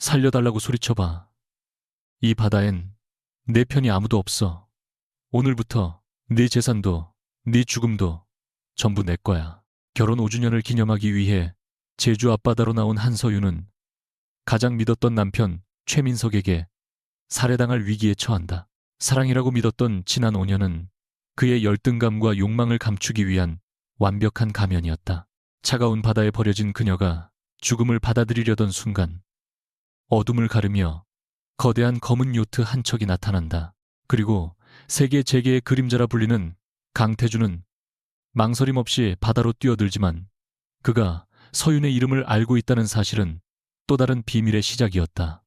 살려달라고 소리쳐봐. 이 바다엔 내 편이 아무도 없어. 오늘부터 네 재산도 네 죽음도 전부 내 거야. 결혼 5주년을 기념하기 위해 제주 앞바다로 나온 한서윤은 가장 믿었던 남편 최민석에게 살해당할 위기에 처한다. 사랑이라고 믿었던 지난 5년은 그의 열등감과 욕망을 감추기 위한 완벽한 가면이었다. 차가운 바다에 버려진 그녀가 죽음을 받아들이려던 순간 어둠을 가르며 거대한 검은 요트 한 척이 나타난다. 그리고 세계 재계의 그림자라 불리는 강태주는 망설임 없이 바다로 뛰어들지만 그가 서윤의 이름을 알고 있다는 사실은 또 다른 비밀의 시작이었다.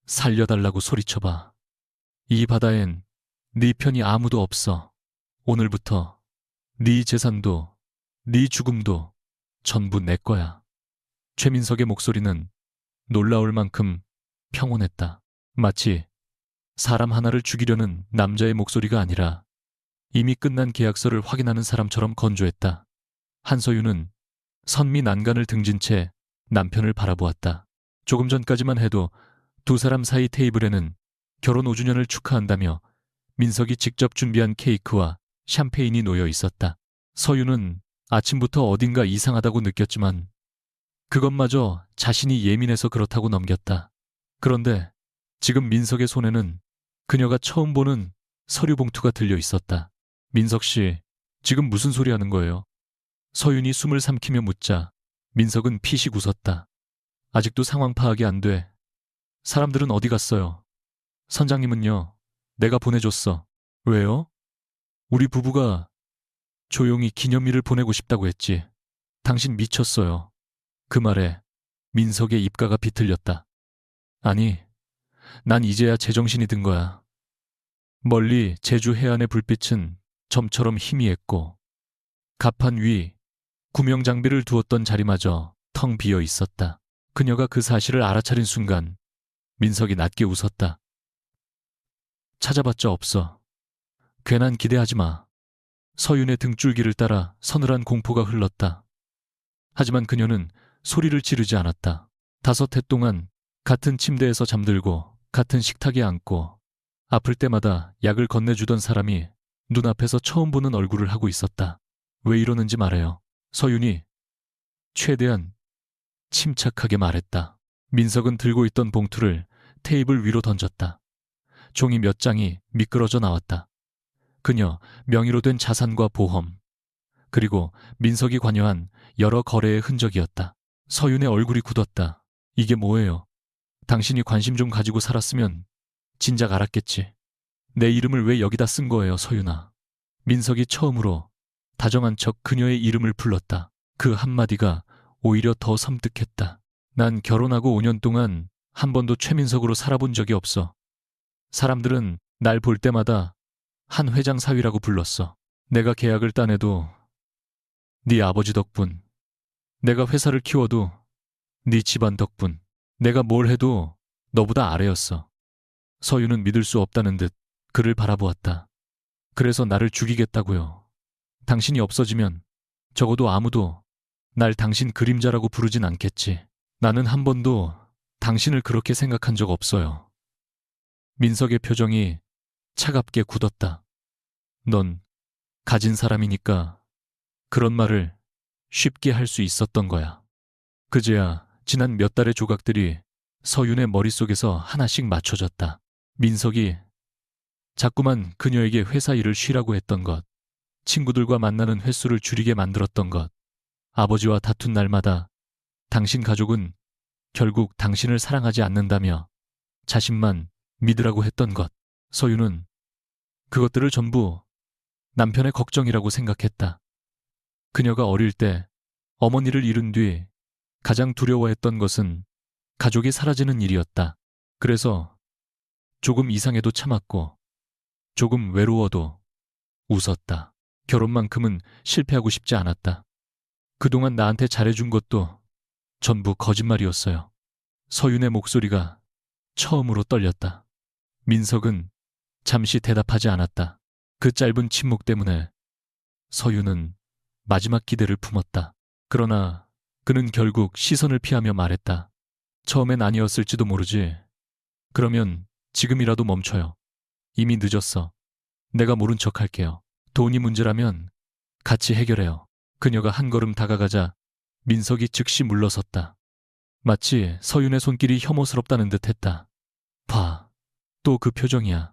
살려달라고 소리쳐봐. 이 바다엔 네 편이 아무도 없어. 오늘부터 네 재산도 네 죽음도 전부 내 거야. 최민석의 목소리는 놀라울 만큼 평온했다. 마치 사람 하나를 죽이려는 남자의 목소리가 아니라 이미 끝난 계약서를 확인하는 사람처럼 건조했다. 한서윤은 선미 난간을 등진 채 남편을 바라보았다. 조금 전까지만 해도 두 사람 사이 테이블에는 결혼 5주년을 축하한다며 민석이 직접 준비한 케이크와 샴페인이 놓여 있었다. 서윤은 아침부터 어딘가 이상하다고 느꼈지만 그것마저 자신이 예민해서 그렇다고 넘겼다. 그런데 지금 민석의 손에는 그녀가 처음 보는 서류 봉투가 들려 있었다. 민석 씨, 지금 무슨 소리 하는 거예요? 서윤이 숨을 삼키며 묻자 민석은 피식 웃었다. 아직도 상황 파악이 안 돼. 사람들은 어디 갔어요? 선장님은요? 내가 보내줬어. 왜요? 우리 부부가 조용히 기념일을 보내고 싶다고 했지. 당신 미쳤어요. 그 말에 민석의 입가가 비틀렸다. 아니, 난 이제야 제정신이 든 거야. 멀리 제주 해안의 불빛은 점처럼 희미했고 갑판 위 구명장비를 두었던 자리마저 텅 비어 있었다. 그녀가 그 사실을 알아차린 순간 민석이 낮게 웃었다. 찾아봤자 없어. 괜한 기대하지 마. 서윤의 등줄기를 따라 서늘한 공포가 흘렀다. 하지만 그녀는 소리를 지르지 않았다. 5해 동안 같은 침대에서 잠들고 같은 식탁에 앉고 아플 때마다 약을 건네주던 사람이 눈앞에서 처음 보는 얼굴을 하고 있었다. 왜 이러는지 말해요. 서윤이 최대한 침착하게 말했다. 민석은 들고 있던 봉투를 테이블 위로 던졌다. 종이 몇 장이 미끄러져 나왔다. 그녀 명의로 된 자산과 보험, 그리고 민석이 관여한 여러 거래의 흔적이었다. 서윤의 얼굴이 굳었다. 이게 뭐예요? 당신이 관심 좀 가지고 살았으면 진작 알았겠지. 내 이름을 왜 여기다 쓴 거예요, 서윤아? 민석이 처음으로 다정한 척 그녀의 이름을 불렀다. 그 한마디가 오히려 더 섬뜩했다. 난 결혼하고 5년 동안 한 번도 최민석으로 살아본 적이 없어. 사람들은 날 볼 때마다 한 회장 사위라고 불렀어. 내가 계약을 따내도 네 아버지 덕분, 내가 회사를 키워도 네 집안 덕분, 내가 뭘 해도 너보다 아래였어. 서윤은 믿을 수 없다는 듯 그를 바라보았다. 그래서 나를 죽이겠다고요. 당신이 없어지면 적어도 아무도 날 당신 그림자라고 부르진 않겠지. 나는 한 번도 당신을 그렇게 생각한 적 없어요. 민석의 표정이 차갑게 굳었다. 넌 가진 사람이니까 그런 말을 쉽게 할 수 있었던 거야. 그제야 지난 몇 달의 조각들이 서윤의 머릿속에서 하나씩 맞춰졌다. 민석이 자꾸만 그녀에게 회사 일을 쉬라고 했던 것, 친구들과 만나는 횟수를 줄이게 만들었던 것, 아버지와 다툰 날마다 당신 가족은 결국 당신을 사랑하지 않는다며 자신만 믿으라고 했던 것. 서윤은 그것들을 전부 남편의 걱정이라고 생각했다. 그녀가 어릴 때 어머니를 잃은 뒤 가장 두려워했던 것은 가족이 사라지는 일이었다. 그래서 조금 이상해도 참았고 조금 외로워도 웃었다. 결혼만큼은 실패하고 싶지 않았다. 그동안 나한테 잘해준 것도 전부 거짓말이었어요. 서윤의 목소리가 처음으로 떨렸다. 민석은 잠시 대답하지 않았다. 그 짧은 침묵 때문에 서윤은 마지막 기대를 품었다. 그러나 그는 결국 시선을 피하며 말했다. 처음엔 아니었을지도 모르지. 그러면 지금이라도 멈춰요. 이미 늦었어. 내가 모른 척 할게요. 돈이 문제라면 같이 해결해요. 그녀가 한 걸음 다가가자 민석이 즉시 물러섰다. 마치 서윤의 손길이 혐오스럽다는 듯 했다. 봐. 또 그 표정이야.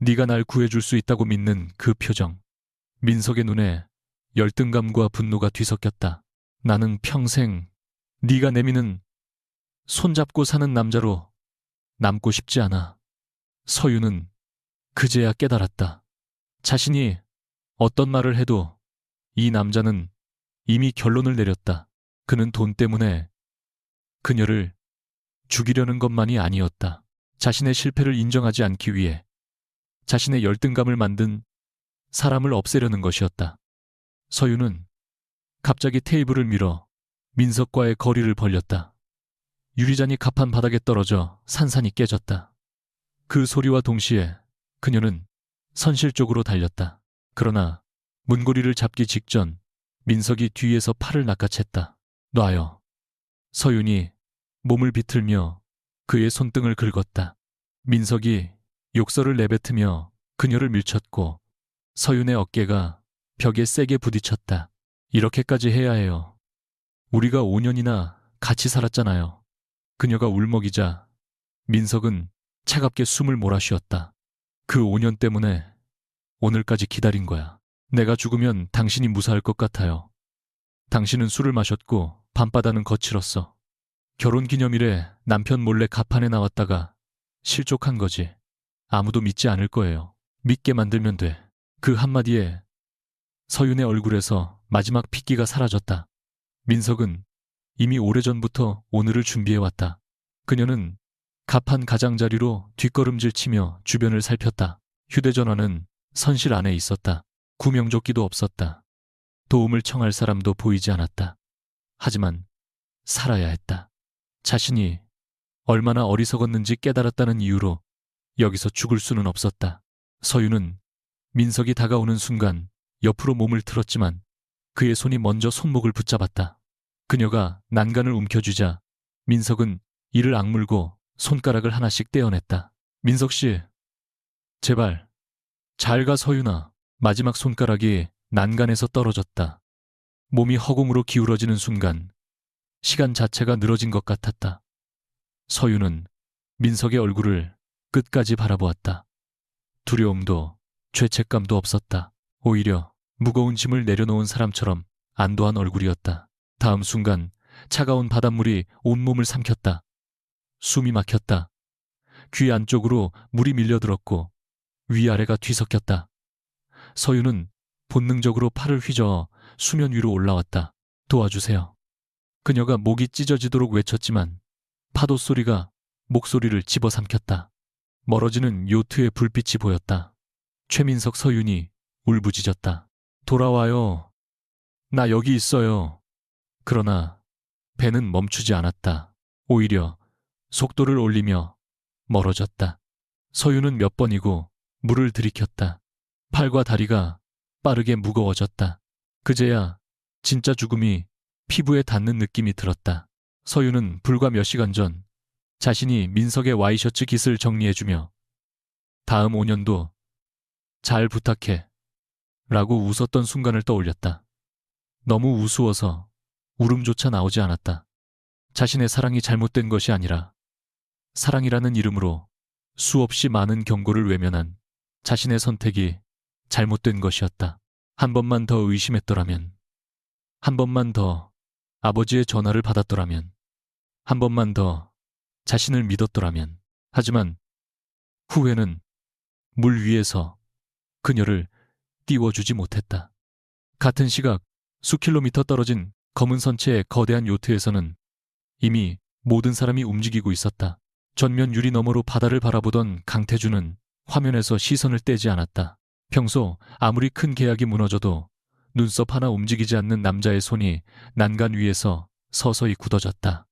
네가 날 구해줄 수 있다고 믿는 그 표정. 민석의 눈에 열등감과 분노가 뒤섞였다. 나는 평생 네가 내미는 손잡고 사는 남자로 남고 싶지 않아. 서윤은 그제야 깨달았다. 자신이 어떤 말을 해도 이 남자는 이미 결론을 내렸다. 그는 돈 때문에 그녀를 죽이려는 것만이 아니었다. 자신의 실패를 인정하지 않기 위해 자신의 열등감을 만든 사람을 없애려는 것이었다. 서윤은 갑자기 테이블을 밀어 민석과의 거리를 벌렸다. 유리잔이 갑판 바닥에 떨어져 산산이 깨졌다. 그 소리와 동시에 그녀는 선실 쪽으로 달렸다. 그러나 문고리를 잡기 직전 민석이 뒤에서 팔을 낚아챘다. 놔요. 서윤이 몸을 비틀며 그의 손등을 긁었다. 민석이 욕설을 내뱉으며 그녀를 밀쳤고 서윤의 어깨가 벽에 세게 부딪혔다. 이렇게까지 해야 해요. 우리가 5년이나 같이 살았잖아요. 그녀가 울먹이자 민석은 차갑게 숨을 몰아쉬었다. 그 5년 때문에 오늘까지 기다린 거야. 내가 죽으면 당신이 무사할 것 같아요. 당신은 술을 마셨고 밤바다는 거칠었어. 결혼기념일에 남편 몰래 가판에 나왔다가 실족한 거지. 아무도 믿지 않을 거예요. 믿게 만들면 돼. 그 한마디에 서윤의 얼굴에서 마지막 핏기가 사라졌다. 민석은 이미 오래전부터 오늘을 준비해왔다. 그녀는 가판 가장자리로 뒷걸음질 치며 주변을 살폈다. 휴대전화는 선실 안에 있었다. 구명조끼도 없었다. 도움을 청할 사람도 보이지 않았다. 하지만 살아야 했다. 자신이 얼마나 어리석었는지 깨달았다는 이유로 여기서 죽을 수는 없었다. 서윤은 민석이 다가오는 순간 옆으로 몸을 틀었지만 그의 손이 먼저 손목을 붙잡았다. 그녀가 난간을 움켜쥐자 민석은 이를 악물고 손가락을 하나씩 떼어냈다. 민석 씨, 제발 잘 가 서윤아. 마지막 손가락이 난간에서 떨어졌다. 몸이 허공으로 기울어지는 순간 시간 자체가 늘어진 것 같았다. 서윤은 민석의 얼굴을 끝까지 바라보았다. 두려움도 죄책감도 없었다. 오히려 무거운 짐을 내려놓은 사람처럼 안도한 얼굴이었다. 다음 순간 차가운 바닷물이 온몸을 삼켰다. 숨이 막혔다. 귀 안쪽으로 물이 밀려들었고 위아래가 뒤섞였다. 서윤은 본능적으로 팔을 휘저어 수면 위로 올라왔다. 도와주세요. 그녀가 목이 찢어지도록 외쳤지만 파도 소리가 목소리를 집어삼켰다. 멀어지는 요트의 불빛이 보였다. 최민석 서윤이 울부짖었다. 돌아와요. 나 여기 있어요. 그러나 배는 멈추지 않았다. 오히려 속도를 올리며 멀어졌다. 서윤은 몇 번이고 물을 들이켰다. 팔과 다리가 빠르게 무거워졌다. 그제야 진짜 죽음이 피부에 닿는 느낌이 들었다. 서윤은 불과 몇 시간 전 자신이 민석의 와이셔츠 깃을 정리해주며 다음 5년도 잘 부탁해 라고 웃었던 순간을 떠올렸다. 너무 우스워서 울음조차 나오지 않았다. 자신의 사랑이 잘못된 것이 아니라 사랑이라는 이름으로 수없이 많은 경고를 외면한 자신의 선택이 잘못된 것이었다. 한 번만 더 의심했더라면, 한 번만 더 아버지의 전화를 받았더라면, 한 번만 더 자신을 믿었더라면. 하지만 후회는 물 위에서 그녀를 띄워주지 못했다. 같은 시각 수킬로미터 떨어진 검은 선체의 거대한 요트에서는 이미 모든 사람이 움직이고 있었다. 전면 유리 너머로 바다를 바라보던 강태주는 화면에서 시선을 떼지 않았다. 평소 아무리 큰 계약이 무너져도 눈썹 하나 움직이지 않는 남자의 손이 난간 위에서 서서히 굳어졌다.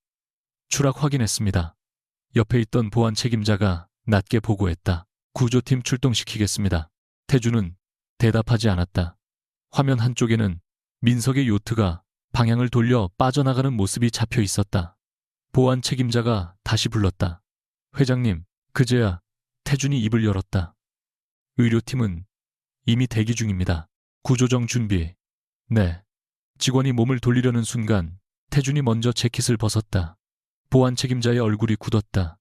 추락 확인했습니다. 옆에 있던 보안 책임자가 낮게 보고했다. 구조팀 출동시키겠습니다. 태주는 대답하지 않았다. 화면 한쪽에는 민석의 요트가 방향을 돌려 빠져나가는 모습이 잡혀 있었다. 보안 책임자가 다시 불렀다. 회장님, 그제야 태준이 입을 열었다. 의료팀은 이미 대기 중입니다. 구조정 준비. 네. 직원이 몸을 돌리려는 순간 태준이 먼저 재킷을 벗었다. 보안 책임자의 얼굴이 굳었다.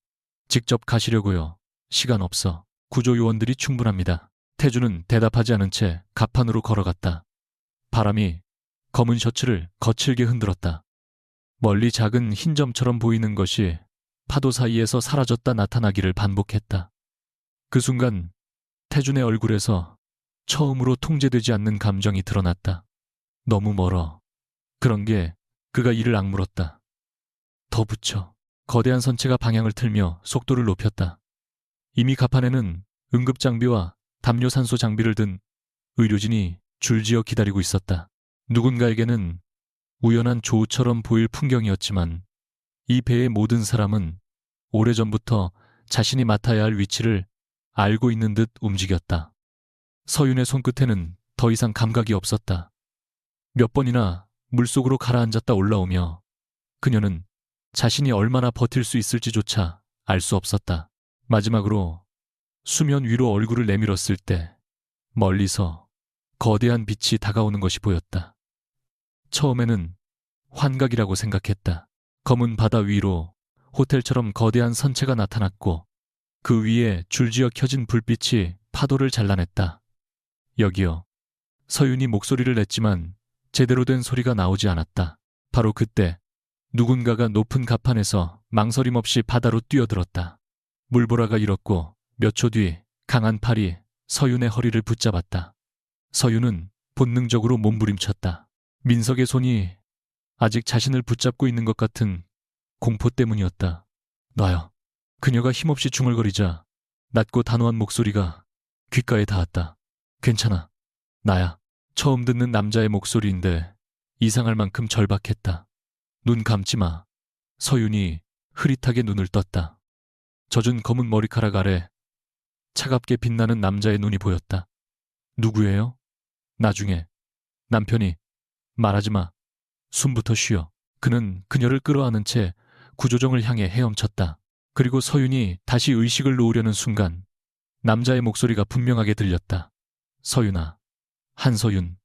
직접 가시려고요. 시간 없어. 구조 요원들이 충분합니다. 태준은 대답하지 않은 채 갑판으로 걸어갔다. 바람이 검은 셔츠를 거칠게 흔들었다. 멀리 작은 흰 점처럼 보이는 것이 파도 사이에서 사라졌다 나타나기를 반복했다. 그 순간 태준의 얼굴에서 처음으로 통제되지 않는 감정이 드러났다. 너무 멀어. 그런 게 그가 이를 악물었다. 더 붙여. 거대한 선체가 방향을 틀며 속도를 높였다. 이미 갑판에는 응급장비와 담요산소 장비를 든 의료진이 줄지어 기다리고 있었다. 누군가에게는 우연한 조우처럼 보일 풍경이었지만 이 배의 모든 사람은 오래전부터 자신이 맡아야 할 위치를 알고 있는 듯 움직였다. 서윤의 손끝에는 더 이상 감각이 없었다. 몇 번이나 물속으로 가라앉았다 올라오며 그녀는 자신이 얼마나 버틸 수 있을지조차 알 수 없었다. 마지막으로 수면 위로 얼굴을 내밀었을 때 멀리서 거대한 빛이 다가오는 것이 보였다. 처음에는 환각이라고 생각했다. 검은 바다 위로 호텔처럼 거대한 선체가 나타났고 그 위에 줄지어 켜진 불빛이 파도를 잘라냈다. 여기요. 서윤이 목소리를 냈지만 제대로 된 소리가 나오지 않았다. 바로 그때 누군가가 높은 갑판에서 망설임 없이 바다로 뛰어들었다. 물보라가 일었고 몇 초 뒤 강한 팔이 서윤의 허리를 붙잡았다. 서윤은 본능적으로 몸부림쳤다. 민석의 손이 아직 자신을 붙잡고 있는 것 같은 공포 때문이었다. 놔요. 그녀가 힘없이 중얼거리자 낮고 단호한 목소리가 귓가에 닿았다. 괜찮아. 나야. 처음 듣는 남자의 목소리인데 이상할 만큼 절박했다. 눈 감지 마. 서윤이 흐릿하게 눈을 떴다. 젖은 검은 머리카락 아래 차갑게 빛나는 남자의 눈이 보였다. 누구예요? 나중에. 남편이. 말하지 마. 숨부터 쉬어. 그는 그녀를 끌어안은 채 구조정을 향해 헤엄쳤다. 그리고 서윤이 다시 의식을 놓으려는 순간 남자의 목소리가 분명하게 들렸다. 서윤아. 한서윤.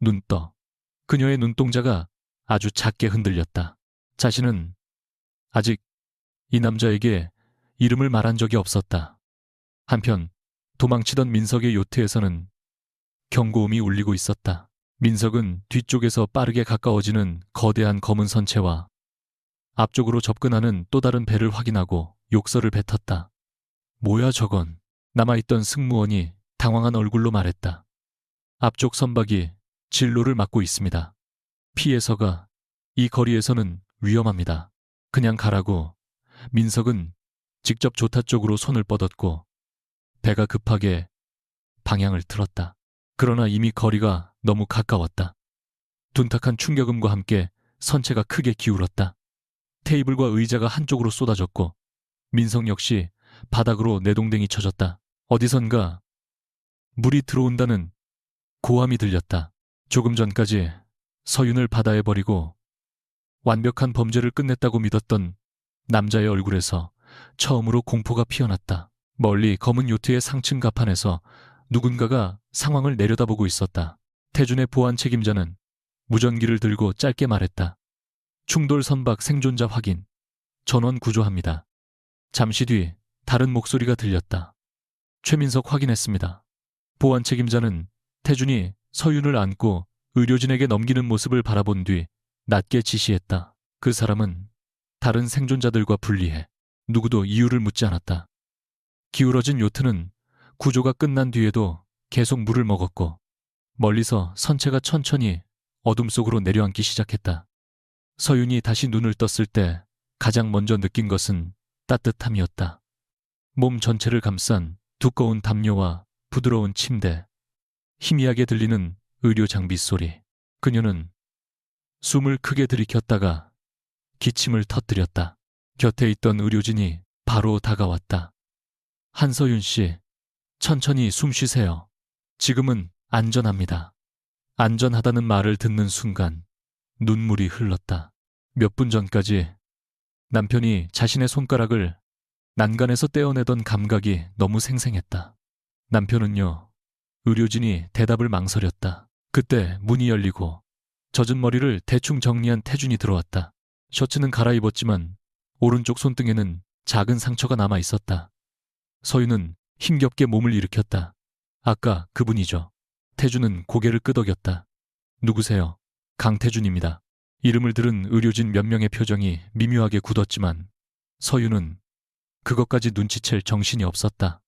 눈 떠. 그녀의 눈동자가 아주 작게 흔들렸다. 자신은 아직 이 남자에게 이름을 말한 적이 없었다. 한편 도망치던 민석의 요트에서는 경고음이 울리고 있었다. 민석은 뒤쪽에서 빠르게 가까워지는 거대한 검은 선체와 앞쪽으로 접근하는 또 다른 배를 확인하고 욕설을 뱉었다. 뭐야 저건. 남아있던 승무원이 당황한 얼굴로 말했다. 앞쪽 선박이 진로를 막고 있습니다. 피해서가 이 거리에서는 위험합니다. 그냥 가라고. 민석은 직접 조타 쪽으로 손을 뻗었고 배가 급하게 방향을 틀었다. 그러나 이미 거리가 너무 가까웠다. 둔탁한 충격음과 함께 선체가 크게 기울었다. 테이블과 의자가 한쪽으로 쏟아졌고 민석 역시 바닥으로 내동댕이 쳐졌다. 어디선가 물이 들어온다는 고함이 들렸다. 조금 전까지 서윤을 바다에 버리고 완벽한 범죄를 끝냈다고 믿었던 남자의 얼굴에서 처음으로 공포가 피어났다. 멀리 검은 요트의 상층 갑판에서 누군가가 상황을 내려다보고 있었다. 태준의 보안 책임자는 무전기를 들고 짧게 말했다. 충돌 선박 생존자 확인. 전원 구조합니다. 잠시 뒤 다른 목소리가 들렸다. 최민석 확인했습니다. 보안 책임자는 태준이 서윤을 안고 의료진에게 넘기는 모습을 바라본 뒤 낮게 지시했다. 그 사람은 다른 생존자들과 분리해. 누구도 이유를 묻지 않았다. 기울어진 요트는 구조가 끝난 뒤에도 계속 물을 먹었고 멀리서 선체가 천천히 어둠 속으로 내려앉기 시작했다. 서윤이 다시 눈을 떴을 때 가장 먼저 느낀 것은 따뜻함이었다. 몸 전체를 감싼 두꺼운 담요와 부드러운 침대, 희미하게 들리는 의료 장비 소리. 그녀는 숨을 크게 들이켰다가 기침을 터뜨렸다. 곁에 있던 의료진이 바로 다가왔다. 한서윤 씨, 천천히 숨 쉬세요. 지금은 안전합니다. 안전하다는 말을 듣는 순간 눈물이 흘렀다. 몇 분 전까지 남편이 자신의 손가락을 난간에서 떼어내던 감각이 너무 생생했다. 남편은요, 의료진이 대답을 망설였다. 그때 문이 열리고 젖은 머리를 대충 정리한 태준이 들어왔다. 셔츠는 갈아입었지만 오른쪽 손등에는 작은 상처가 남아 있었다. 서윤은 힘겹게 몸을 일으켰다. 아까 그분이죠. 태준은 고개를 끄덕였다. 누구세요? 강태준입니다. 이름을 들은 의료진 몇 명의 표정이 미묘하게 굳었지만 서윤은 그것까지 눈치챌 정신이 없었다.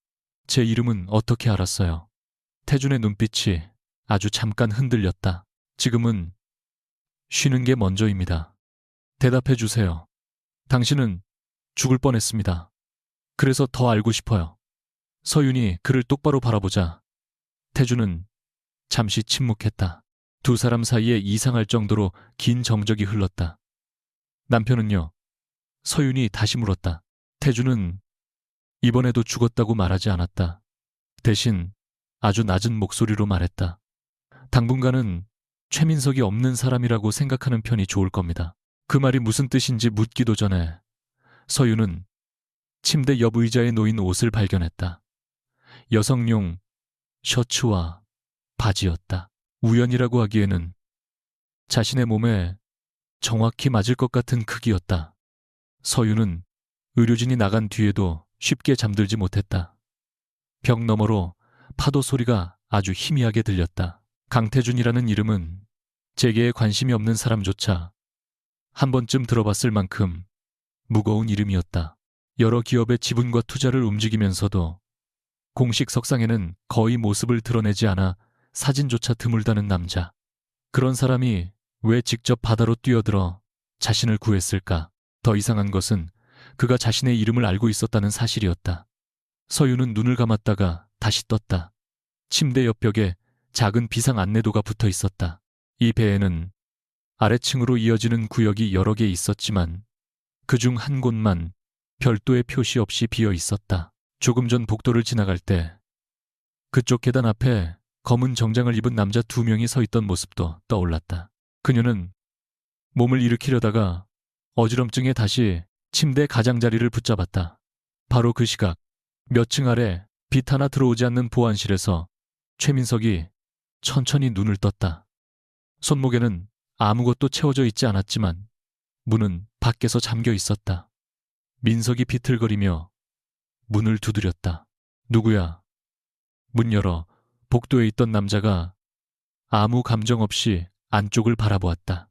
제 이름은 어떻게 알았어요? 태준의 눈빛이 아주 잠깐 흔들렸다. 지금은 쉬는 게 먼저입니다. 대답해 주세요. 당신은 죽을 뻔했습니다. 그래서 더 알고 싶어요. 서윤이 그를 똑바로 바라보자 태준은 잠시 침묵했다. 두 사람 사이에 이상할 정도로 긴 정적이 흘렀다. 남편은요. 서윤이 다시 물었다. 태준은 이번에도 죽었다고 말하지 않았다. 대신 아주 낮은 목소리로 말했다. 당분간은 최민석이 없는 사람이라고 생각하는 편이 좋을 겁니다. 그 말이 무슨 뜻인지 묻기도 전에 서윤은 침대 옆 의자에 놓인 옷을 발견했다. 여성용 셔츠와 바지였다. 우연이라고 하기에는 자신의 몸에 정확히 맞을 것 같은 크기였다. 서윤은 의료진이 나간 뒤에도 쉽게 잠들지 못했다. 벽 너머로 파도 소리가 아주 희미하게 들렸다. 강태준이라는 이름은 재계에 관심이 없는 사람조차 한 번쯤 들어봤을 만큼 무거운 이름이었다. 여러 기업의 지분과 투자를 움직이면서도 공식 석상에는 거의 모습을 드러내지 않아 사진조차 드물다는 남자. 그런 사람이 왜 직접 바다로 뛰어들어 자신을 구했을까? 더 이상한 것은 그가 자신의 이름을 알고 있었다는 사실이었다. 서윤은 눈을 감았다가 다시 떴다. 침대 옆 벽에 작은 비상 안내도가 붙어 있었다. 이 배에는 아래층으로 이어지는 구역이 여러 개 있었지만 그중 한 곳만 별도의 표시 없이 비어 있었다. 조금 전 복도를 지나갈 때 그쪽 계단 앞에 검은 정장을 입은 남자 2명이 서 있던 모습도 떠올랐다. 그녀는 몸을 일으키려다가 어지럼증에 다시 침대 가장자리를 붙잡았다. 바로 그 시각 몇 층 아래 빛 하나 들어오지 않는 보안실에서 최민석이 천천히 눈을 떴다. 손목에는 아무것도 채워져 있지 않았지만 문은 밖에서 잠겨 있었다. 민석이 비틀거리며 문을 두드렸다. 누구야? 문 열어 복도에 있던 남자가 아무 감정 없이 안쪽을 바라보았다.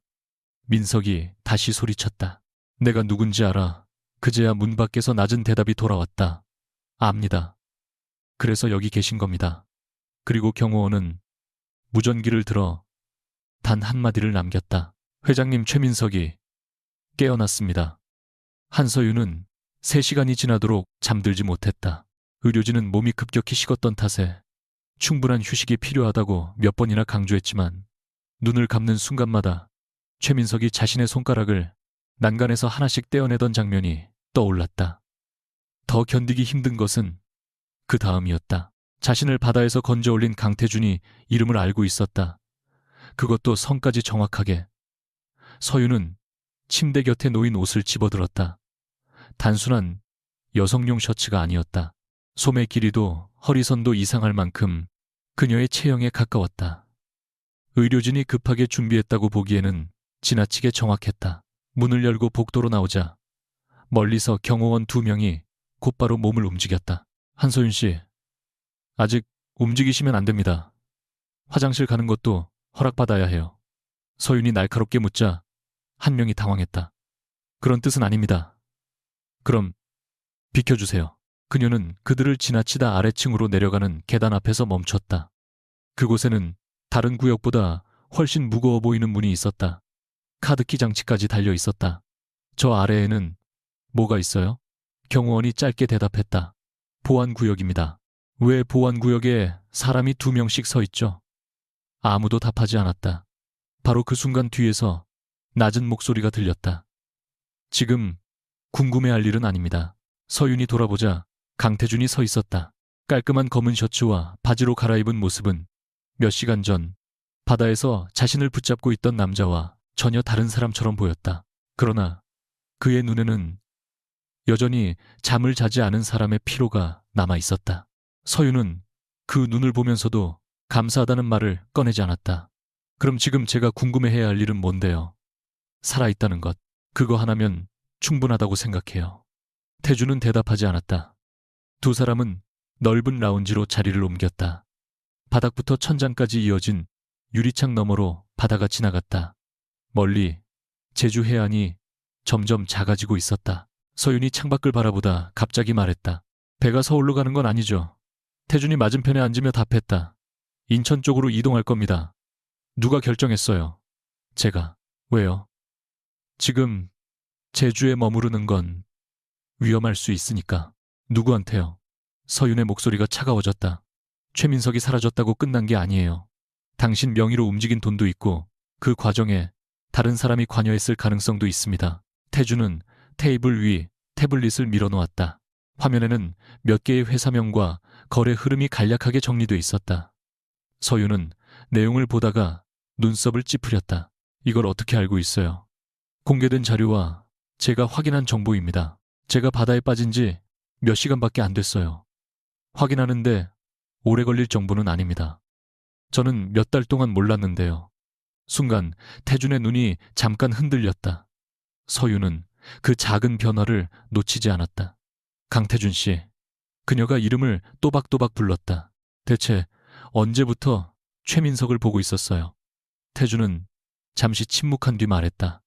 민석이 다시 소리쳤다. 내가 누군지 알아. 그제야 문 밖에서 낮은 대답이 돌아왔다. 압니다. 그래서 여기 계신 겁니다. 그리고 경호원은 무전기를 들어 단 한마디를 남겼다. 회장님 최민석이 깨어났습니다. 한서윤은 3시간이 지나도록 잠들지 못했다. 의료진은 몸이 급격히 식었던 탓에 충분한 휴식이 필요하다고 몇 번이나 강조했지만 눈을 감는 순간마다 최민석이 자신의 손가락을 난간에서 하나씩 떼어내던 장면이 떠올랐다. 더 견디기 힘든 것은 그 다음이었다. 자신을 바다에서 건져 올린 강태준이 이름을 알고 있었다. 그것도 성까지 정확하게. 서윤은 침대 곁에 놓인 옷을 집어들었다. 단순한 여성용 셔츠가 아니었다. 소매 길이도 허리선도 이상할 만큼 그녀의 체형에 가까웠다. 의료진이 급하게 준비했다고 보기에는 지나치게 정확했다. 문을 열고 복도로 나오자 멀리서 경호원 2명이 곧바로 몸을 움직였다. 한소윤 씨, 아직 움직이시면 안 됩니다. 화장실 가는 것도 허락받아야 해요. 서윤이 날카롭게 묻자 한 명이 당황했다. 그런 뜻은 아닙니다. 그럼 비켜주세요. 그녀는 그들을 지나치다 아래층으로 내려가는 계단 앞에서 멈췄다. 그곳에는 다른 구역보다 훨씬 무거워 보이는 문이 있었다. 카드키 장치까지 달려 있었다. 저 아래에는 뭐가 있어요? 경호원이 짧게 대답했다. 보안구역입니다. 왜 보안구역에 사람이 2명씩 서 있죠? 아무도 답하지 않았다. 바로 그 순간 뒤에서 낮은 목소리가 들렸다. 지금 궁금해할 일은 아닙니다. 서윤이 돌아보자 강태준이 서 있었다. 깔끔한 검은 셔츠와 바지로 갈아입은 모습은 몇 시간 전 바다에서 자신을 붙잡고 있던 남자와 전혀 다른 사람처럼 보였다. 그러나 그의 눈에는 여전히 잠을 자지 않은 사람의 피로가 남아 있었다. 서윤은 그 눈을 보면서도 감사하다는 말을 꺼내지 않았다. 그럼 지금 제가 궁금해해야 할 일은 뭔데요? 살아있다는 것, 그거 하나면 충분하다고 생각해요. 태주는 대답하지 않았다. 두 사람은 넓은 라운지로 자리를 옮겼다. 바닥부터 천장까지 이어진 유리창 너머로 바다가 지나갔다. 멀리 제주 해안이 점점 작아지고 있었다. 서윤이 창밖을 바라보다 갑자기 말했다. 배가 서울로 가는 건 아니죠? 태준이 맞은편에 앉으며 답했다. 인천 쪽으로 이동할 겁니다. 누가 결정했어요? 제가. 왜요? 지금 제주에 머무르는 건 위험할 수 있으니까. 누구한테요? 서윤의 목소리가 차가워졌다. 최민석이 사라졌다고 끝난 게 아니에요. 당신 명의로 움직인 돈도 있고 그 과정에 다른 사람이 관여했을 가능성도 있습니다. 태주는 테이블 위 태블릿을 밀어놓았다. 화면에는 몇 개의 회사명과 거래 흐름이 간략하게 정리돼 있었다. 서윤은 내용을 보다가 눈썹을 찌푸렸다. 이걸 어떻게 알고 있어요? 공개된 자료와 제가 확인한 정보입니다. 제가 바다에 빠진 지 몇 시간밖에 안 됐어요. 확인하는데 오래 걸릴 정보는 아닙니다. 저는 몇 달 동안 몰랐는데요. 순간 태준의 눈이 잠깐 흔들렸다. 서윤은 그 작은 변화를 놓치지 않았다. 강태준 씨. 그녀가 이름을 또박또박 불렀다. 대체 언제부터 최민석을 보고 있었어요? 태준은 잠시 침묵한 뒤 말했다.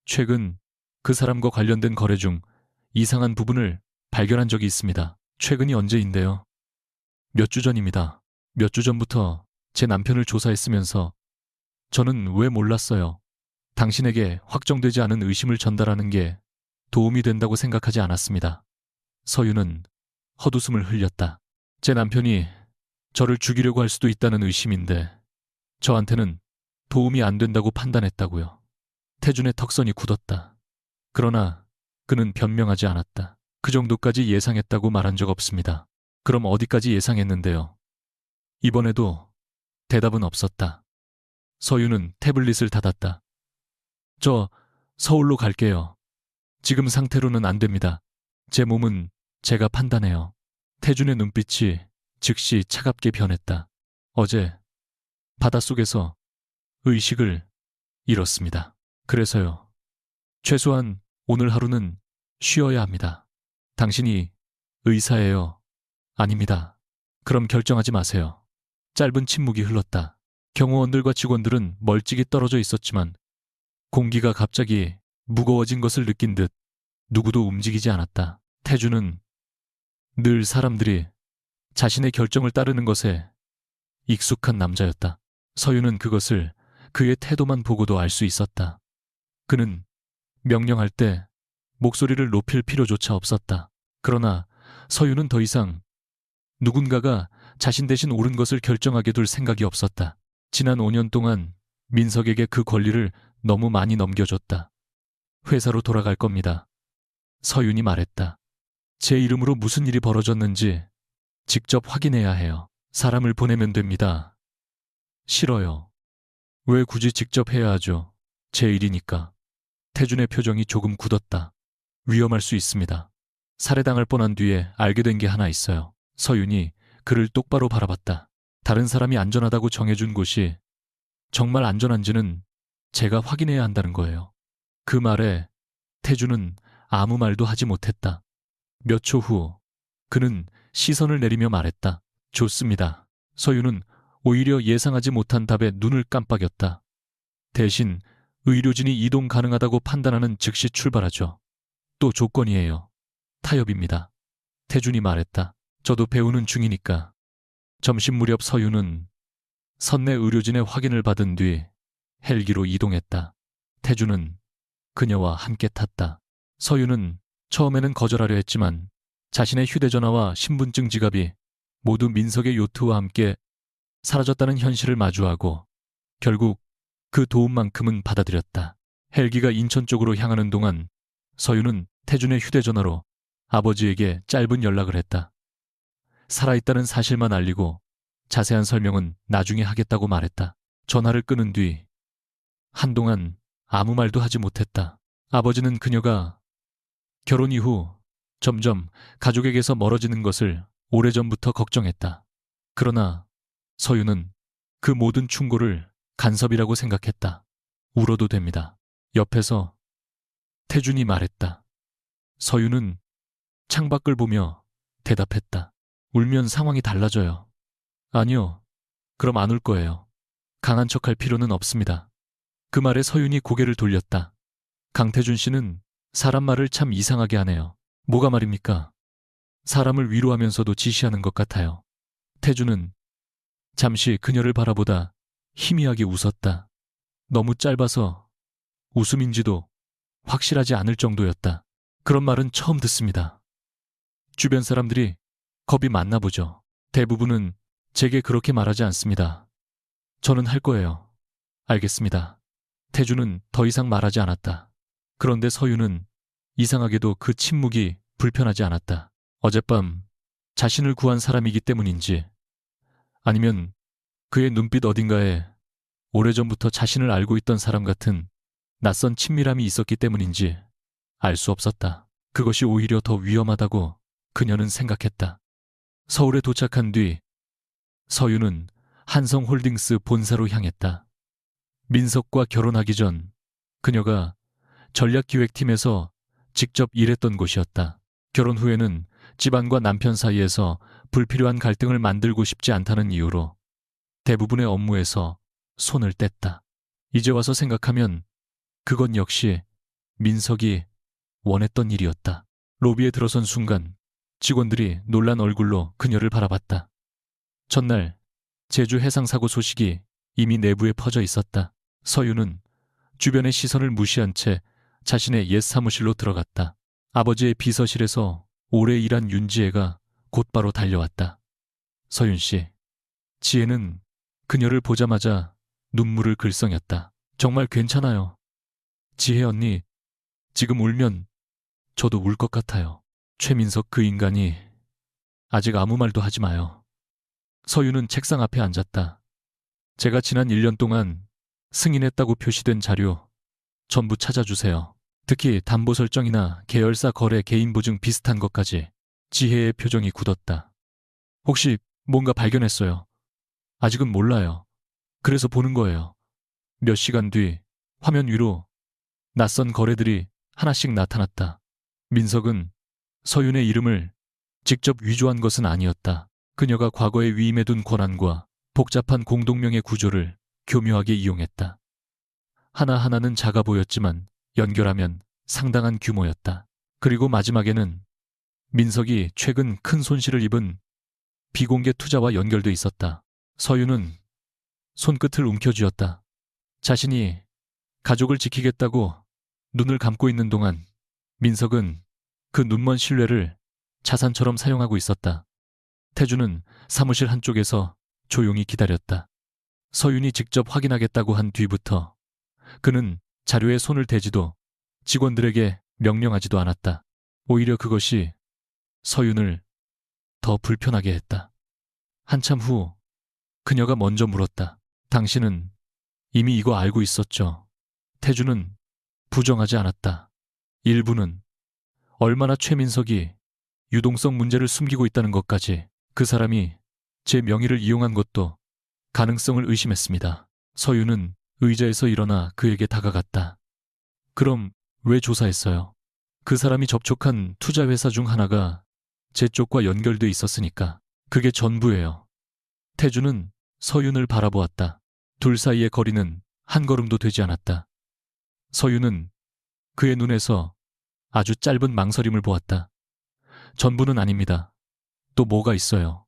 최근 그 사람과 관련된 거래 중 이상한 부분을 발견한 적이 있습니다. 최근이 언제인데요? 몇 주 전입니다. 몇 주 전부터 제 남편을 조사했으면서 저는 왜 몰랐어요. 당신에게 확정되지 않은 의심을 전달하는 게 도움이 된다고 생각하지 않았습니다. 서윤은 헛웃음을 흘렸다. 제 남편이 저를 죽이려고 할 수도 있다는 의심인데 저한테는 도움이 안 된다고 판단했다고요. 태준의 턱선이 굳었다. 그러나 그는 변명하지 않았다. 그 정도까지 예상했다고 말한 적 없습니다. 그럼 어디까지 예상했는데요? 이번에도 대답은 없었다. 서윤은 태블릿을 닫았다. 저 서울로 갈게요. 지금 상태로는 안 됩니다. 제 몸은 제가 판단해요. 태준의 눈빛이 즉시 차갑게 변했다. 어제 바닷속에서 의식을 잃었습니다. 그래서요. 최소한 오늘 하루는 쉬어야 합니다. 당신이 의사예요. 아닙니다. 그럼 결정하지 마세요. 짧은 침묵이 흘렀다. 경호원들과 직원들은 멀찍이 떨어져 있었지만 공기가 갑자기 무거워진 것을 느낀 듯 누구도 움직이지 않았다. 태주는 늘 사람들이 자신의 결정을 따르는 것에 익숙한 남자였다. 서윤은 그것을 그의 태도만 보고도 알 수 있었다. 그는 명령할 때 목소리를 높일 필요조차 없었다. 그러나 서윤은 더 이상 누군가가 자신 대신 옳은 것을 결정하게 둘 생각이 없었다. 지난 5년 동안 민석에게 그 권리를 너무 많이 넘겨줬다. 회사로 돌아갈 겁니다. 서윤이 말했다. 제 이름으로 무슨 일이 벌어졌는지 직접 확인해야 해요. 사람을 보내면 됩니다. 싫어요. 왜 굳이 직접 해야 하죠? 제 일이니까. 태준의 표정이 조금 굳었다. 위험할 수 있습니다. 살해당할 뻔한 뒤에 알게 된 게 하나 있어요. 서윤이 그를 똑바로 바라봤다. 다른 사람이 안전하다고 정해준 곳이 정말 안전한지는 제가 확인해야 한다는 거예요. 그 말에 태준은 아무 말도 하지 못했다. 몇 초 후 그는 시선을 내리며 말했다. 좋습니다. 서윤은 오히려 예상하지 못한 답에 눈을 깜빡였다. 대신 의료진이 이동 가능하다고 판단하는 즉시 출발하죠. 또 조건이에요. 타협입니다. 태준이 말했다. 저도 배우는 중이니까. 점심 무렵 서윤은 선내 의료진의 확인을 받은 뒤 헬기로 이동했다. 태준은 그녀와 함께 탔다. 서윤은 처음에는 거절하려 했지만 자신의 휴대전화와 신분증 지갑이 모두 민석의 요트와 함께 사라졌다는 현실을 마주하고 결국 그 도움만큼은 받아들였다. 헬기가 인천 쪽으로 향하는 동안 서윤은 태준의 휴대전화로 아버지에게 짧은 연락을 했다. 살아있다는 사실만 알리고 자세한 설명은 나중에 하겠다고 말했다. 전화를 끊은 뒤 한동안 아무 말도 하지 못했다. 아버지는 그녀가 결혼 이후 점점 가족에게서 멀어지는 것을 오래전부터 걱정했다. 그러나 서유는 그 모든 충고를 간섭이라고 생각했다. 울어도 됩니다. 옆에서 태준이 말했다. 서유는 창밖을 보며 대답했다. 울면 상황이 달라져요. 아니요. 그럼 안 울 거예요. 강한 척할 필요는 없습니다. 그 말에 서윤이 고개를 돌렸다. 강태준 씨는 사람 말을 참 이상하게 하네요. 뭐가 말입니까? 사람을 위로하면서도 지시하는 것 같아요. 태준은 잠시 그녀를 바라보다 희미하게 웃었다. 너무 짧아서 웃음인지도 확실하지 않을 정도였다. 그런 말은 처음 듣습니다. 주변 사람들이 겁이 많나 보죠. 대부분은 제게 그렇게 말하지 않습니다. 저는 할 거예요. 알겠습니다. 태준은 더 이상 말하지 않았다. 그런데 서유는 이상하게도 그 침묵이 불편하지 않았다. 어젯밤 자신을 구한 사람이기 때문인지 아니면 그의 눈빛 어딘가에 오래전부터 자신을 알고 있던 사람 같은 낯선 친밀함이 있었기 때문인지 알 수 없었다. 그것이 오히려 더 위험하다고 그녀는 생각했다. 서울에 도착한 뒤 서유는 한성홀딩스 본사로 향했다. 민석과 결혼하기 전 그녀가 전략기획팀에서 직접 일했던 곳이었다. 결혼 후에는 집안과 남편 사이에서 불필요한 갈등을 만들고 싶지 않다는 이유로 대부분의 업무에서 손을 뗐다. 이제 와서 생각하면 그건 역시 민석이 원했던 일이었다. 로비에 들어선 순간 직원들이 놀란 얼굴로 그녀를 바라봤다. 첫날 제주 해상사고 소식이 이미 내부에 퍼져 있었다. 서유는 주변의 시선을 무시한 채 자신의 옛 사무실로 들어갔다. 아버지의 비서실에서 오래 일한 윤지혜가 곧바로 달려왔다. 서윤 씨. 지혜는 그녀를 보자마자 눈물을 글썽였다. 정말 괜찮아요. 지혜 언니, 지금 울면 저도 울 것 같아요. 최민석 그 인간이 아직 아무 말도 하지 마요. 서유는 책상 앞에 앉았다. 제가 지난 1년 동안 승인했다고 표시된 자료 전부 찾아주세요. 특히 담보 설정이나 계열사 거래 개인 보증 비슷한 것까지. 지혜의 표정이 굳었다. 혹시 뭔가 발견했어요? 아직은 몰라요. 그래서 보는 거예요. 몇 시간 뒤 화면 위로 낯선 거래들이 하나씩 나타났다. 민석은 서윤의 이름을 직접 위조한 것은 아니었다. 그녀가 과거에 위임해둔 권한과 복잡한 공동명의 구조를 교묘하게 이용했다. 하나하나는 작아 보였지만 연결하면 상당한 규모였다. 그리고 마지막에는 민석이 최근 큰 손실을 입은 비공개 투자와 연결돼 있었다. 서윤은 손끝을 움켜쥐었다. 자신이 가족을 지키겠다고 눈을 감고 있는 동안 민석은 그 눈먼 신뢰를 자산처럼 사용하고 있었다. 태주는 사무실 한쪽에서 조용히 기다렸다. 서윤이 직접 확인하겠다고 한 뒤부터 그는 자료에 손을 대지도 직원들에게 명령하지도 않았다. 오히려 그것이 서윤을 더 불편하게 했다. 한참 후 그녀가 먼저 물었다. 당신은 이미 이거 알고 있었죠? 태주는 부정하지 않았다. 일부는 얼마나 최민석이 유동성 문제를 숨기고 있다는 것까지, 그 사람이 제 명의를 이용한 것도 가능성을 의심했습니다. 서유는 의자에서 일어나 그에게 다가갔다. 그럼 왜 조사했어요? 그 사람이 접촉한 투자회사 중 하나가 제 쪽과 연결돼 있었으니까. 그게 전부예요. 태주는 서윤을 바라보았다. 둘 사이의 거리는 한 걸음도 되지 않았다. 서윤은 그의 눈에서 아주 짧은 망설임을 보았다. 전부는 아닙니다. 또 뭐가 있어요?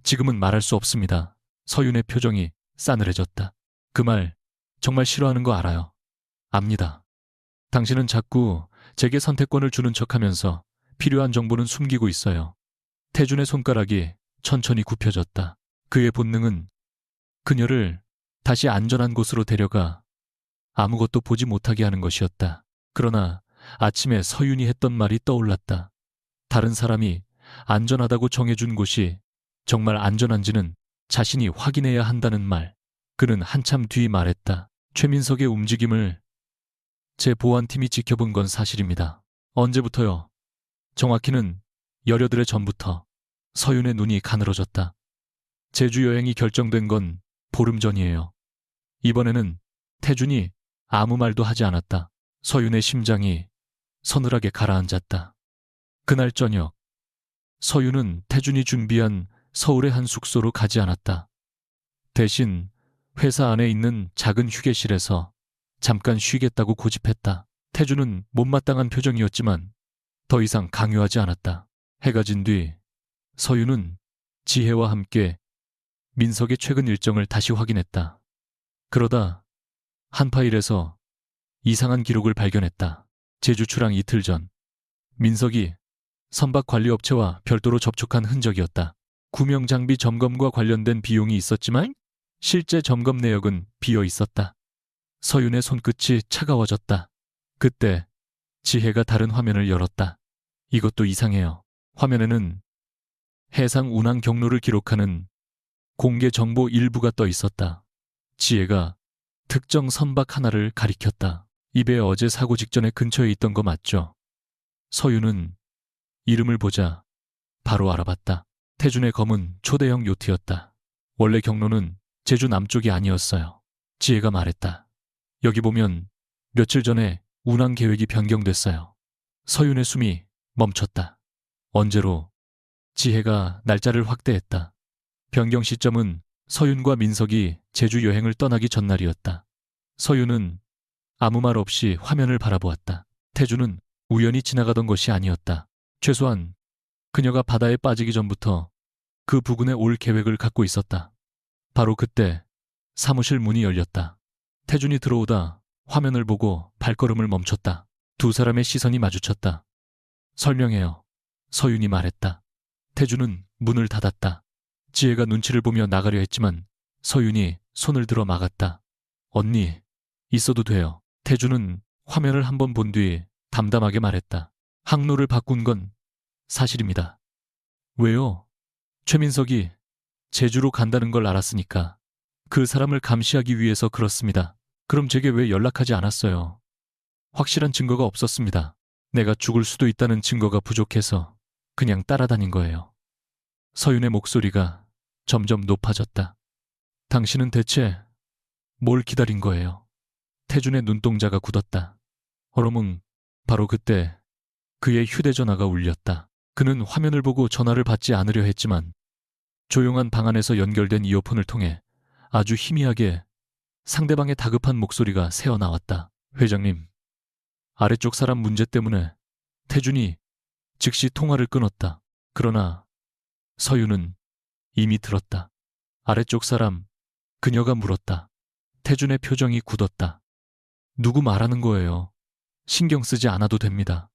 지금은 말할 수 없습니다. 서윤의 표정이 싸늘해졌다. 그 말 정말 싫어하는 거 알아요. 압니다. 당신은 자꾸 제게 선택권을 주는 척하면서 필요한 정보는 숨기고 있어요. 태준의 손가락이 천천히 굽혀졌다. 그의 본능은 그녀를 다시 안전한 곳으로 데려가 아무것도 보지 못하게 하는 것이었다. 그러나 아침에 서윤이 했던 말이 떠올랐다. 다른 사람이 안전하다고 정해준 곳이 정말 안전한지는 자신이 확인해야 한다는 말. 그는 한참 뒤 말했다. 최민석의 움직임을 제 보안팀이 지켜본 건 사실입니다. 언제부터요? 정확히는 열여들의 전부터 서윤의 눈이 가늘어졌다. 제주 여행이 결정된 건 보름 전이에요. 이번에는 태준이 아무 말도 하지 않았다. 서윤의 심장이 서늘하게 가라앉았다. 그날 저녁, 서윤은 태준이 준비한 서울의 한 숙소로 가지 않았다. 대신 회사 안에 있는 작은 휴게실에서 잠깐 쉬겠다고 고집했다. 태준은 못마땅한 표정이었지만 더 이상 강요하지 않았다. 해가 진 뒤 서윤은 지혜와 함께 민석의 최근 일정을 다시 확인했다. 그러다 한 파일에서 이상한 기록을 발견했다. 제주 출항 이틀 전, 민석이 선박 관리업체와 별도로 접촉한 흔적이었다. 구명 장비 점검과 관련된 비용이 있었지만 실제 점검 내역은 비어 있었다. 서윤의 손끝이 차가워졌다. 그때 지혜가 다른 화면을 열었다. 이것도 이상해요. 화면에는 해상 운항 경로를 기록하는 공개 정보 일부가 떠 있었다. 지혜가 특정 선박 하나를 가리켰다. 이 배 어제 사고 직전에 근처에 있던 거 맞죠? 서윤은 이름을 보자 바로 알아봤다. 태준의 검은 초대형 요트였다. 원래 경로는 제주 남쪽이 아니었어요. 지혜가 말했다. 여기 보면 며칠 전에 운항 계획이 변경됐어요. 서윤의 숨이 멈췄다. 언제로? 지혜가 날짜를 확대했다. 변경 시점은 서윤과 민석이 제주 여행을 떠나기 전날이었다. 서윤은 아무 말 없이 화면을 바라보았다. 태준은 우연히 지나가던 것이 아니었다. 최소한 그녀가 바다에 빠지기 전부터 그 부근에 올 계획을 갖고 있었다. 바로 그때 사무실 문이 열렸다. 태준이 들어오다 화면을 보고 발걸음을 멈췄다. 두 사람의 시선이 마주쳤다. 설명해요. 서윤이 말했다. 태준은 문을 닫았다. 지혜가 눈치를 보며 나가려 했지만 서윤이 손을 들어 막았다. 언니, 있어도 돼요. 태준은 화면을 한번 본 뒤 담담하게 말했다. 항로를 바꾼 건 사실입니다. 왜요? 최민석이 제주로 간다는 걸 알았으니까. 그 사람을 감시하기 위해서 그렇습니다. 그럼 제게 왜 연락하지 않았어요? 확실한 증거가 없었습니다. 내가 죽을 수도 있다는 증거가 부족해서 그냥 따라다닌 거예요. 서윤의 목소리가 점점 높아졌다. 당신은 대체 뭘 기다린 거예요? 태준의 눈동자가 굳었다. 어러뭉, 바로 그때 그의 휴대전화가 울렸다. 그는 화면을 보고 전화를 받지 않으려 했지만 조용한 방 안에서 연결된 이어폰을 통해 아주 희미하게 상대방의 다급한 목소리가 새어나왔다. 회장님, 아래쪽 사람 문제 때문에 태준이 즉시 통화를 끊었다. 그러나 서윤은 이미 들었다. 아래쪽 사람, 그녀가 물었다. 태준의 표정이 굳었다. 누구 말하는 거예요? 신경 쓰지 않아도 됩니다.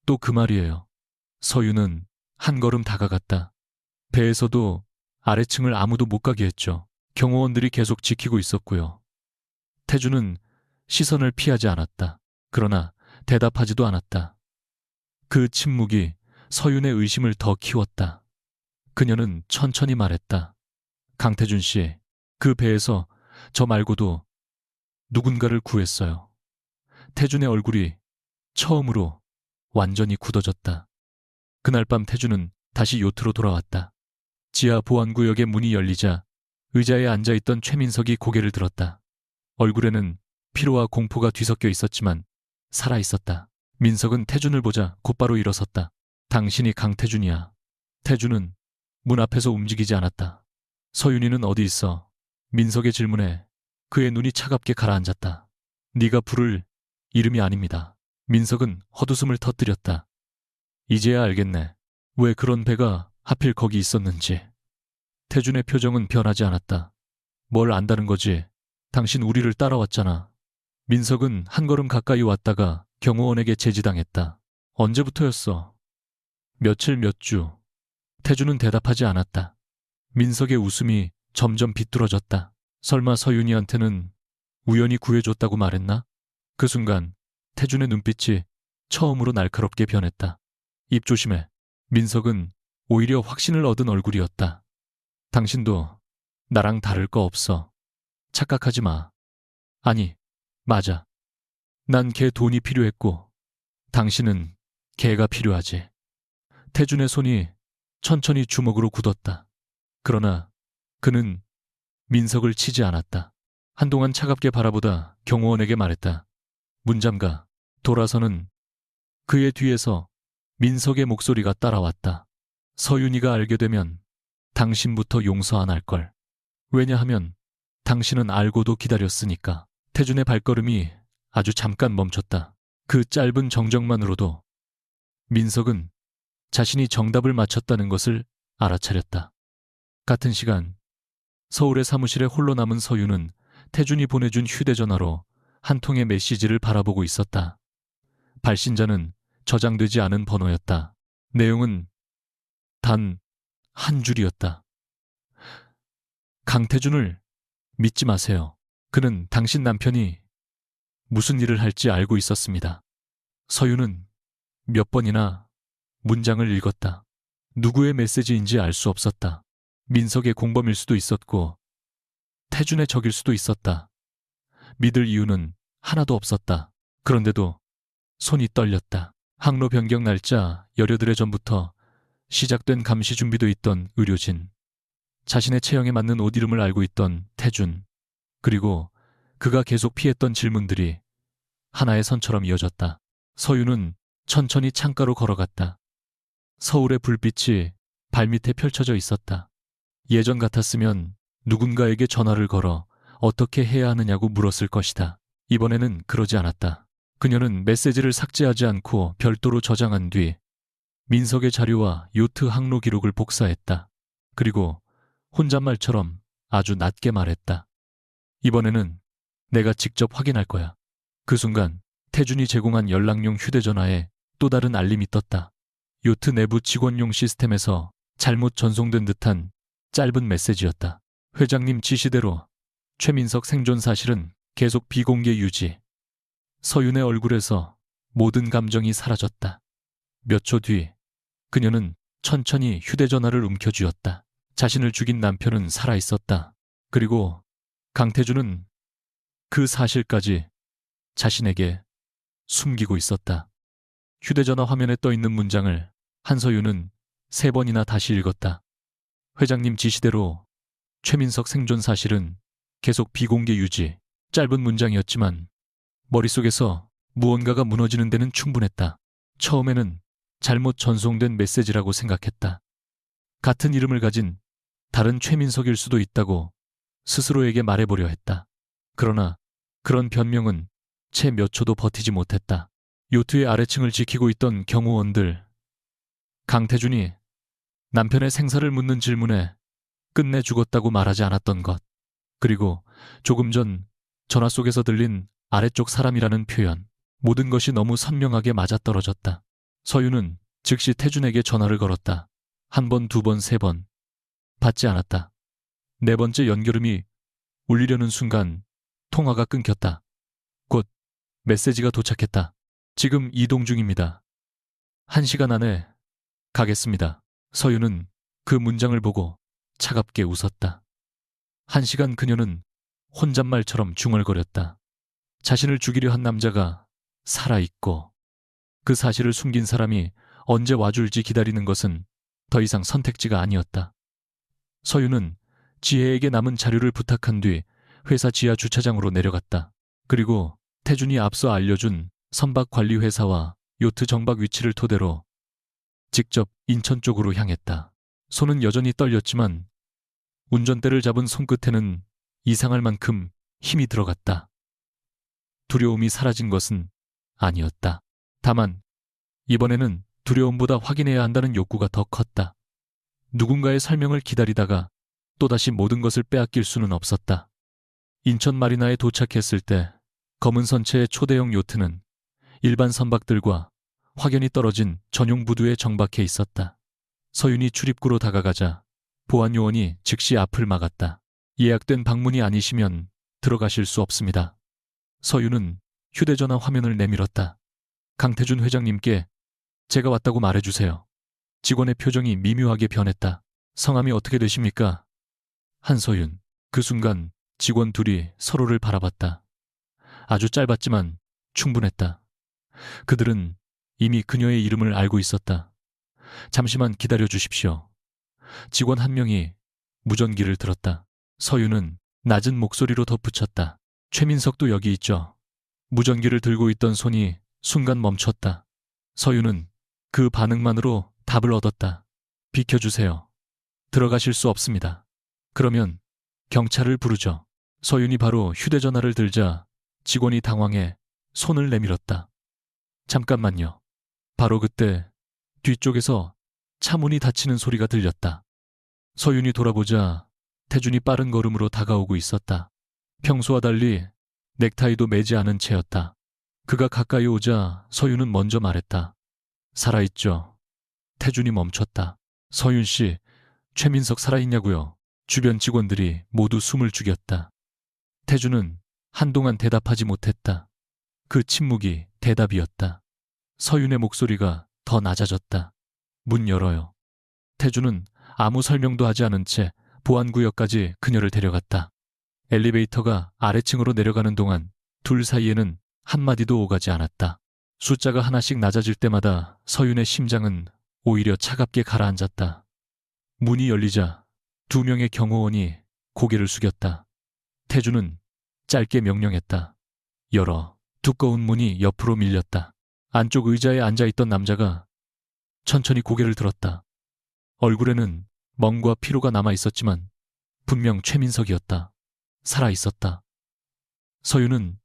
또 그 말이에요. 서윤은 한 걸음 다가갔다. 배에서도 아래층을 아무도 못 가게 했죠. 경호원들이 계속 지키고 있었고요. 태준은 시선을 피하지 않았다. 그러나 대답하지도 않았다. 그 침묵이 서윤의 의심을 더 키웠다. 그녀는 천천히 말했다. 강태준 씨, 그 배에서 저 말고도 누군가를 구했어요. 태준의 얼굴이 처음으로 완전히 굳어졌다. 그날 밤 태준은 다시 요트로 돌아왔다. 지하 보안구역의 문이 열리자 의자에 앉아있던 최민석이 고개를 들었다. 얼굴에는 피로와 공포가 뒤섞여 있었지만 살아있었다. 민석은 태준을 보자 곧바로 일어섰다. 당신이 강태준이야. 태준은 문 앞에서 움직이지 않았다. 서윤이는 어디 있어? 민석의 질문에 그의 눈이 차갑게 가라앉았다. 네가 부를 이름이 아닙니다. 민석은 헛웃음을 터뜨렸다. 이제야 알겠네. 왜 그런 배가 하필 거기 있었는지. 태준의 표정은 변하지 않았다. 뭘 안다는 거지? 당신 우리를 따라왔잖아. 민석은 한 걸음 가까이 왔다가 경호원에게 제지당했다. 언제부터였어? 며칠 몇 주. 태준은 대답하지 않았다. 민석의 웃음이 점점 비뚤어졌다. 설마 서윤이한테는 우연히 구해줬다고 말했나? 그 순간 태준의 눈빛이 처음으로 날카롭게 변했다. 입 조심해. 민석은 오히려 확신을 얻은 얼굴이었다. 당신도 나랑 다를 거 없어. 착각하지 마. 아니, 맞아. 난 걔 돈이 필요했고 당신은 걔가 필요하지. 태준의 손이 천천히 주먹으로 굳었다. 그러나 그는 민석을 치지 않았다. 한동안 차갑게 바라보다 경호원에게 말했다. 문 잠가. 돌아서는 그의 뒤에서 민석의 목소리가 따라왔다. 서윤이가 알게 되면 당신부터 용서 안 할걸. 왜냐하면 당신은 알고도 기다렸으니까. 태준의 발걸음이 아주 잠깐 멈췄다. 그 짧은 정적만으로도 민석은 자신이 정답을 맞췄다는 것을 알아차렸다. 같은 시간 서울의 사무실에 홀로 남은 서윤은 태준이 보내준 휴대전화로 한 통의 메시지를 바라보고 있었다. 발신자는 저장되지 않은 번호였다. 내용은 단 한 줄이었다. 강태준을 믿지 마세요. 그는 당신 남편이 무슨 일을 할지 알고 있었습니다. 서윤은 몇 번이나 문장을 읽었다. 누구의 메시지인지 알 수 없었다. 민석의 공범일 수도 있었고 태준의 적일 수도 있었다. 믿을 이유는 하나도 없었다. 그런데도 손이 떨렸다. 항로 변경 날짜 열여덟 해 전부터 시작된 감시 준비도 있던 의료진, 자신의 체형에 맞는 옷 이름을 알고 있던 태준, 그리고 그가 계속 피했던 질문들이 하나의 선처럼 이어졌다. 서윤은 천천히 창가로 걸어갔다. 서울의 불빛이 발밑에 펼쳐져 있었다. 예전 같았으면 누군가에게 전화를 걸어 어떻게 해야 하느냐고 물었을 것이다. 이번에는 그러지 않았다. 그녀는 메시지를 삭제하지 않고 별도로 저장한 뒤 민석의 자료와 요트 항로 기록을 복사했다. 그리고 혼잣말처럼 아주 낮게 말했다. 이번에는 내가 직접 확인할 거야. 그 순간 태준이 제공한 연락용 휴대전화에 또 다른 알림이 떴다. 요트 내부 직원용 시스템에서 잘못 전송된 듯한 짧은 메시지였다. 회장님 지시대로 최민석 생존 사실은 계속 비공개 유지. 서윤의 얼굴에서 모든 감정이 사라졌다. 몇 초 뒤 그녀는 천천히 휴대전화를 움켜쥐었다. 자신을 죽인 남편은 살아있었다. 그리고 강태준은 그 사실까지 자신에게 숨기고 있었다. 휴대전화 화면에 떠있는 문장을 한서윤은 3번이나 다시 읽었다. 회장님 지시대로 최민석 생존 사실은 계속 비공개 유지. 짧은 문장이었지만 머릿속에서 무언가가 무너지는 데는 충분했다. 처음에는 잘못 전송된 메시지라고 생각했다. 같은 이름을 가진 다른 최민석일 수도 있다고 스스로에게 말해보려 했다. 그러나 그런 변명은 채 몇 초도 버티지 못했다. 요트의 아래층을 지키고 있던 경호원들, 강태준이 남편의 생사를 묻는 질문에 끝내 죽었다고 말하지 않았던 것, 그리고 조금 전 전화 속에서 들린 아래쪽 사람이라는 표현, 모든 것이 너무 선명하게 맞아떨어졌다. 서윤은 즉시 태준에게 전화를 걸었다. 1번, 2번, 3번. 받지 않았다. 4번째 연결음이 울리려는 순간 통화가 끊겼다. 곧 메시지가 도착했다. 지금 이동 중입니다. 1시간 안에 가겠습니다. 서윤은 그 문장을 보고 차갑게 웃었다. 1시간 그녀는 혼잣말처럼 중얼거렸다. 자신을 죽이려 한 남자가 살아있고 그 사실을 숨긴 사람이 언제 와줄지 기다리는 것은 더 이상 선택지가 아니었다. 서윤은 지혜에게 남은 자료를 부탁한 뒤 회사 지하 주차장으로 내려갔다. 그리고 태준이 앞서 알려준 선박관리회사와 요트 정박 위치를 토대로 직접 인천 쪽으로 향했다. 손은 여전히 떨렸지만 운전대를 잡은 손끝에는 이상할 만큼 힘이 들어갔다. 두려움이 사라진 것은 아니었다. 다만 이번에는 두려움보다 확인해야 한다는 욕구가 더 컸다. 누군가의 설명을 기다리다가 또다시 모든 것을 빼앗길 수는 없었다. 인천 마리나에 도착했을 때 검은 선체의 초대형 요트는 일반 선박들과 확연히 떨어진 전용 부두에 정박해 있었다. 서윤이 출입구로 다가가자 보안 요원이 즉시 앞을 막았다. 예약된 방문이 아니시면 들어가실 수 없습니다. 서윤은 휴대전화 화면을 내밀었다. 강태준 회장님께 제가 왔다고 말해주세요. 직원의 표정이 미묘하게 변했다. 성함이 어떻게 되십니까? 한서윤. 그 순간 직원 둘이 서로를 바라봤다. 아주 짧았지만 충분했다. 그들은 이미 그녀의 이름을 알고 있었다. 잠시만 기다려 주십시오. 직원 한 명이 무전기를 들었다. 서윤은 낮은 목소리로 덧붙였다. 최민석도 여기 있죠. 무전기를 들고 있던 손이 순간 멈췄다. 서윤은 그 반응만으로 답을 얻었다. 비켜주세요. 들어가실 수 없습니다. 그러면 경찰을 부르죠. 서윤이 바로 휴대전화를 들자 직원이 당황해 손을 내밀었다. 잠깐만요. 바로 그때 뒤쪽에서 차문이 닫히는 소리가 들렸다. 서윤이 돌아보자 태준이 빠른 걸음으로 다가오고 있었다. 평소와 달리 넥타이도 매지 않은 채였다. 그가 가까이 오자 서윤은 먼저 말했다. 살아있죠. 태준이 멈췄다. 서윤 씨, 최민석 살아있냐고요? 주변 직원들이 모두 숨을 죽였다. 태준은 한동안 대답하지 못했다. 그 침묵이 대답이었다. 서윤의 목소리가 더 낮아졌다. 문 열어요. 태준은 아무 설명도 하지 않은 채 보안구역까지 그녀를 데려갔다. 엘리베이터가 아래층으로 내려가는 동안 둘 사이에는 한마디도 오가지 않았다. 숫자가 하나씩 낮아질 때마다 서윤의 심장은 오히려 차갑게 가라앉았다. 문이 열리자 2명의 경호원이 고개를 숙였다. 태준은 짧게 명령했다. 열어. 두꺼운 문이 옆으로 밀렸다. 안쪽 의자에 앉아있던 남자가 천천히 고개를 들었다. 얼굴에는 멍과 피로가 남아있었지만 분명 최민석이었다. 살아있었다. 서윤은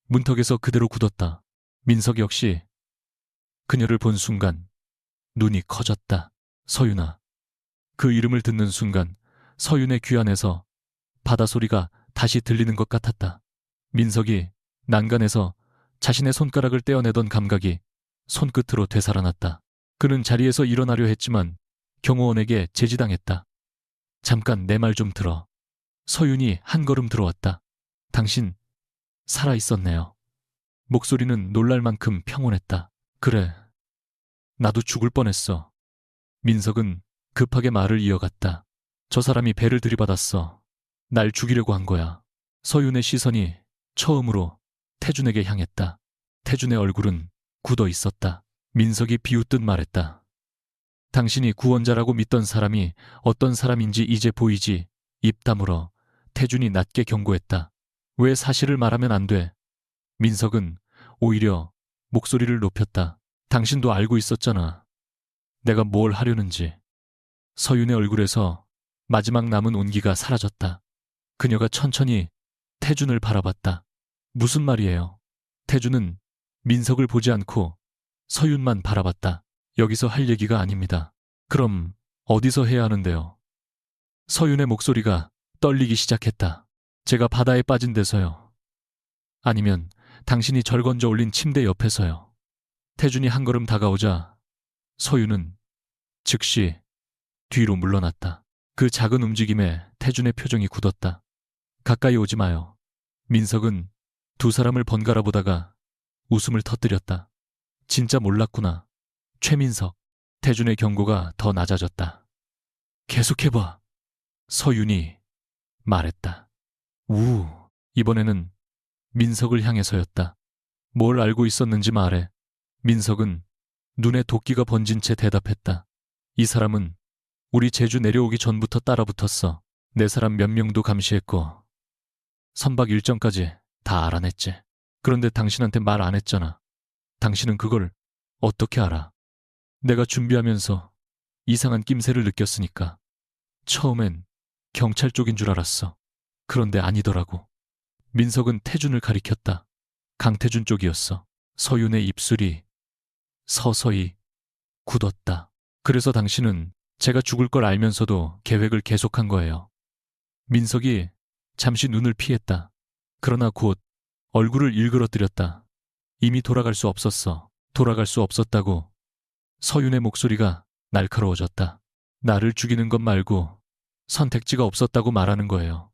문턱에서 그대로 굳었다. 민석 역시 그녀를 본 순간 눈이 커졌다. 서윤아. 그 이름을 듣는 순간 서윤의 귀 안에서 바다소리가 다시 들리는 것 같았다. 민석이 난간에서 자신의 손가락을 떼어내던 감각이 손끝으로 되살아났다. 그는 자리에서 일어나려 했지만 경호원에게 제지당했다. 잠깐 내 말 좀 들어. 서윤이 한 걸음 들어왔다. 당신 살아있었네요. 목소리는 놀랄 만큼 평온했다. 그래. 나도 죽을 뻔했어. 민석은 급하게 말을 이어갔다. 저 사람이 배를 들이받았어. 날 죽이려고 한 거야. 서윤의 시선이 처음으로 태준에게 향했다. 태준의 얼굴은 굳어 있었다. 민석이 비웃듯 말했다. 당신이 구원자라고 믿던 사람이 어떤 사람인지 이제 보이지. 입 다물어. 태준이 낮게 경고했다. 왜 사실을 말하면 안 돼? 민석은 오히려 목소리를 높였다. 당신도 알고 있었잖아. 내가 뭘 하려는지. 서윤의 얼굴에서 마지막 남은 온기가 사라졌다. 그녀가 천천히 태준을 바라봤다. 무슨 말이에요? 태준은 민석을 보지 않고 서윤만 바라봤다. 여기서 할 얘기가 아닙니다. 그럼 어디서 해야 하는데요? 서윤의 목소리가 떨리기 시작했다. 제가 바다에 빠진 데서요. 아니면 당신이 절건져 올린 침대 옆에서요. 태준이 한 걸음 다가오자 서윤은 즉시 뒤로 물러났다. 그 작은 움직임에 태준의 표정이 굳었다. 가까이 오지 마요. 민석은 두 사람을 번갈아 보다가 웃음을 터뜨렸다. 진짜 몰랐구나. 최민석. 태준의 경고가 더 낮아졌다. 계속해봐. 서윤이 말했다. 이번에는 민석을 향해서였다. 뭘 알고 있었는지 말해. 민석은 눈에 도끼가 번진 채 대답했다. 이 사람은 우리 제주 내려오기 전부터 따라붙었어. 내 사람 몇 명도 감시했고 선박 일정까지 다 알아냈지. 그런데 당신한테 말 안 했잖아. 당신은 그걸 어떻게 알아? 내가 준비하면서 이상한 낌새를 느꼈으니까. 처음엔 경찰 쪽인 줄 알았어. 그런데 아니더라고. 민석은 태준을 가리켰다. 강태준 쪽이었어. 서윤의 입술이 서서히 굳었다. 그래서 당신은 제가 죽을 걸 알면서도 계획을 계속한 거예요. 민석이 잠시 눈을 피했다. 그러나 곧 얼굴을 일그러뜨렸다. 이미 돌아갈 수 없었어. 돌아갈 수 없었다고. 서윤의 목소리가 날카로워졌다. 나를 죽이는 것 말고 선택지가 없었다고 말하는 거예요.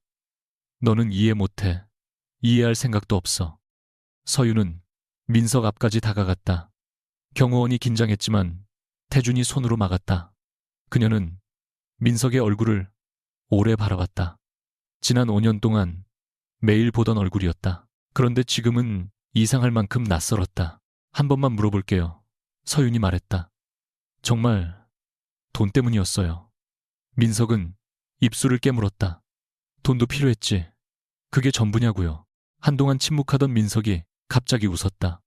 너는 이해 못해. 이해할 생각도 없어. 서윤은 민석 앞까지 다가갔다. 경호원이 긴장했지만 태준이 손으로 막았다. 그녀는 민석의 얼굴을 오래 바라봤다. 지난 5년 동안 매일 보던 얼굴이었다. 그런데 지금은 이상할 만큼 낯설었다. 한 번만 물어볼게요. 서윤이 말했다. 정말 돈 때문이었어요. 민석은 입술을 깨물었다. 돈도 필요했지. 그게 전부냐고요. 한동안 침묵하던 민석이 갑자기 웃었다.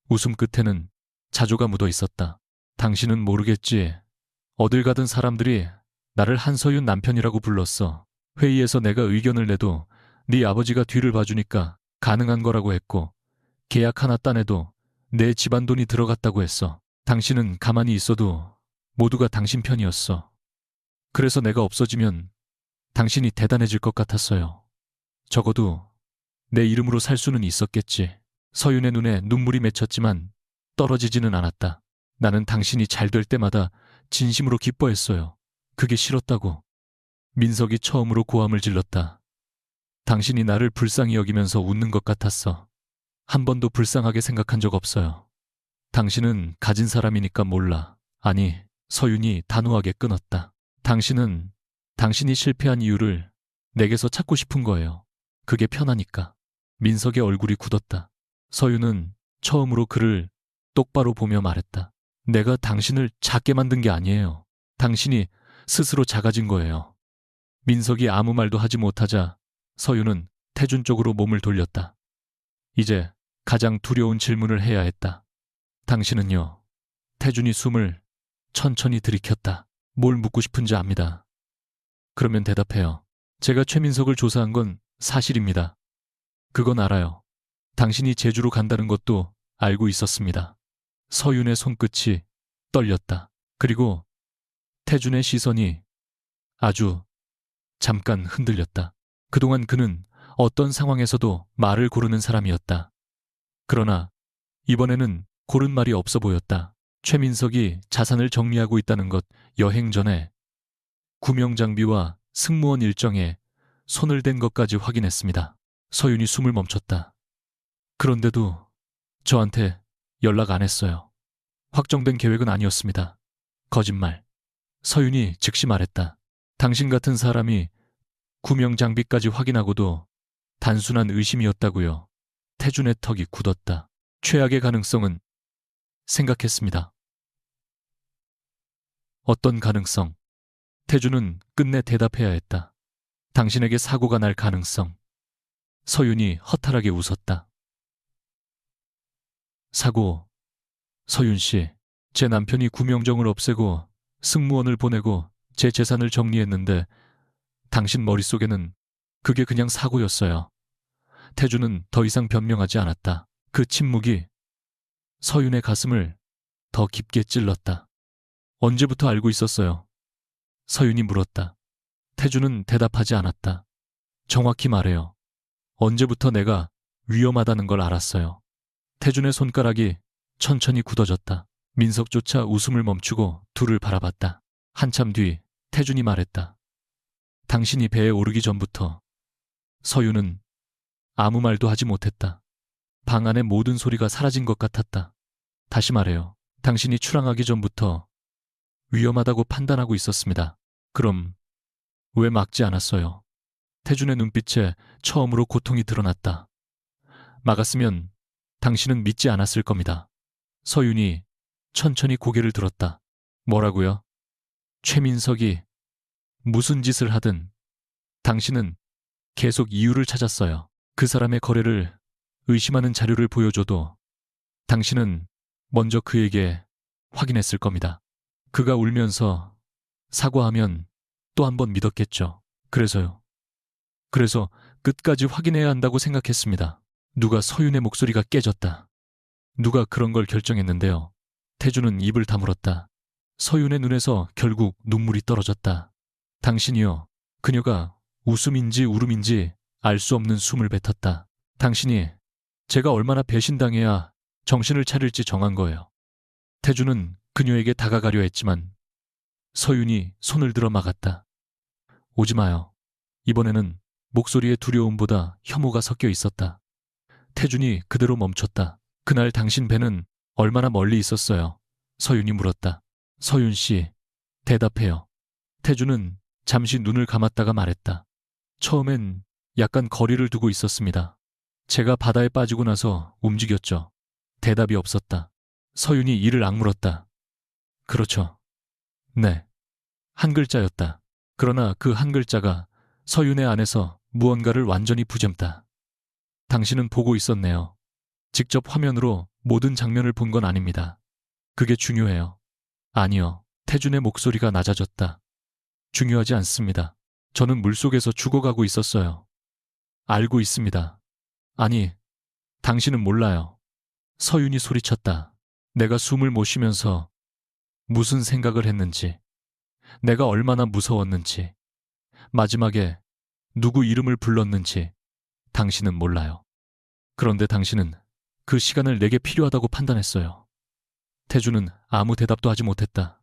웃음 끝에는 자조가 묻어 있었다. 당신은 모르겠지. 어딜 가든 사람들이 나를 한서윤 남편이라고 불렀어. 회의에서 내가 의견을 내도 네 아버지가 뒤를 봐주니까 가능한 거라고 했고, 계약 하나 따내도 내 집안 돈이 들어갔다고 했어. 당신은 가만히 있어도 모두가 당신 편이었어. 그래서 내가 없어지면 당신이 대단해질 것 같았어요. 적어도 내 이름으로 살 수는 있었겠지. 서윤의 눈에 눈물이 맺혔지만 떨어지지는 않았다. 나는 당신이 잘 될 때마다 진심으로 기뻐했어요. 그게 싫었다고. 민석이 처음으로 고함을 질렀다. 당신이 나를 불쌍히 여기면서 웃는 것 같았어. 한 번도 불쌍하게 생각한 적 없어요. 당신은 가진 사람이니까 몰라. 아니, 서윤이 단호하게 끊었다. 당신은 당신이 실패한 이유를 내게서 찾고 싶은 거예요. 그게 편하니까. 민석의 얼굴이 굳었다. 서윤은 처음으로 그를 똑바로 보며 말했다. 내가 당신을 작게 만든 게 아니에요. 당신이 스스로 작아진 거예요. 민석이 아무 말도 하지 못하자 서윤은 태준 쪽으로 몸을 돌렸다. 이제 가장 두려운 질문을 해야 했다. 당신은요? 태준이 숨을 천천히 들이켰다. 뭘 묻고 싶은지 압니다. 그러면 대답해요. 제가 최민석을 조사한 건 사실입니다. 그건 알아요. 당신이 제주로 간다는 것도 알고 있었습니다. 서윤의 손끝이 떨렸다. 그리고 태준의 시선이 아주 잠깐 흔들렸다. 그동안 그는 어떤 상황에서도 말을 고르는 사람이었다. 그러나 이번에는 고른 말이 없어 보였다. 최민석이 자산을 정리하고 있다는 것, 여행 전에 구명장비와 승무원 일정에 손을 댄 것까지 확인했습니다. 서윤이 숨을 멈췄다. 그런데도 저한테 연락 안 했어요. 확정된 계획은 아니었습니다. 거짓말. 서윤이 즉시 말했다. 당신 같은 사람이 구명장비까지 확인하고도 단순한 의심이었다고요. 태준의 턱이 굳었다. 최악의 가능성은 생각했습니다. 어떤 가능성? 태준은 끝내 대답해야 했다. 당신에게 사고가 날 가능성. 서윤이 허탈하게 웃었다. 사고, 서윤 씨, 제 남편이 구명정을 없애고 승무원을 보내고 제 재산을 정리했는데 당신 머릿속에는 그게 그냥 사고였어요. 태준은 더 이상 변명하지 않았다. 그 침묵이 서윤의 가슴을 더 깊게 찔렀다. 언제부터 알고 있었어요? 서윤이 물었다. 태준은 대답하지 않았다. 정확히 말해요. 언제부터 내가 위험하다는 걸 알았어요. 태준의 손가락이 천천히 굳어졌다. 민석조차 웃음을 멈추고 둘을 바라봤다. 한참 뒤 태준이 말했다. 당신이 배에 오르기 전부터. 서윤은 아무 말도 하지 못했다. 방 안의 모든 소리가 사라진 것 같았다. 다시 말해요. 당신이 출항하기 전부터 위험하다고 판단하고 있었습니다. 그럼 왜 막지 않았어요? 태준의 눈빛에 처음으로 고통이 드러났다. 막았으면 당신은 믿지 않았을 겁니다. 서윤이 천천히 고개를 들었다. 뭐라고요? 최민석이 무슨 짓을 하든 당신은 계속 이유를 찾았어요. 그 사람의 거래를 의심하는 자료를 보여줘도 당신은 먼저 그에게 확인했을 겁니다. 그가 울면서 사과하면 또 한 번 믿었겠죠. 그래서요. 그래서 끝까지 확인해야 한다고 생각했습니다. 누가 서윤의 목소리가 깨졌다. 누가 그런 걸 결정했는데요. 태준은 입을 다물었다. 서윤의 눈에서 결국 눈물이 떨어졌다. 당신이요. 그녀가 웃음인지 울음인지 알 수 없는 숨을 뱉었다. 당신이 제가 얼마나 배신당해야 정신을 차릴지 정한 거예요. 태준은 그녀에게 다가가려 했지만 서윤이 손을 들어 막았다. 오지 마요. 이번에는 목소리에 두려움보다 혐오가 섞여 있었다. 태준이 그대로 멈췄다. 그날 당신 배는 얼마나 멀리 있었어요? 서윤이 물었다. 서윤 씨, 대답해요. 태준은 잠시 눈을 감았다가 말했다. 처음엔 약간 거리를 두고 있었습니다. 제가 바다에 빠지고 나서 움직였죠. 대답이 없었다. 서윤이 이를 악물었다. 그렇죠. 네. 한 글자였다. 그러나 그 한 글자가 서윤의 안에서 무언가를 완전히 부젬다. 당신은 보고 있었네요. 직접 화면으로 모든 장면을 본 건 아닙니다. 그게 중요해요. 아니요. 태준의 목소리가 낮아졌다. 중요하지 않습니다. 저는 물속에서 죽어가고 있었어요. 알고 있습니다. 아니, 당신은 몰라요. 서윤이 소리쳤다. 내가 숨을 못 쉬면서 무슨 생각을 했는지, 내가 얼마나 무서웠는지, 마지막에 누구 이름을 불렀는지 당신은 몰라요. 그런데 당신은 그 시간을 내게 필요하다고 판단했어요. 태주는 아무 대답도 하지 못했다.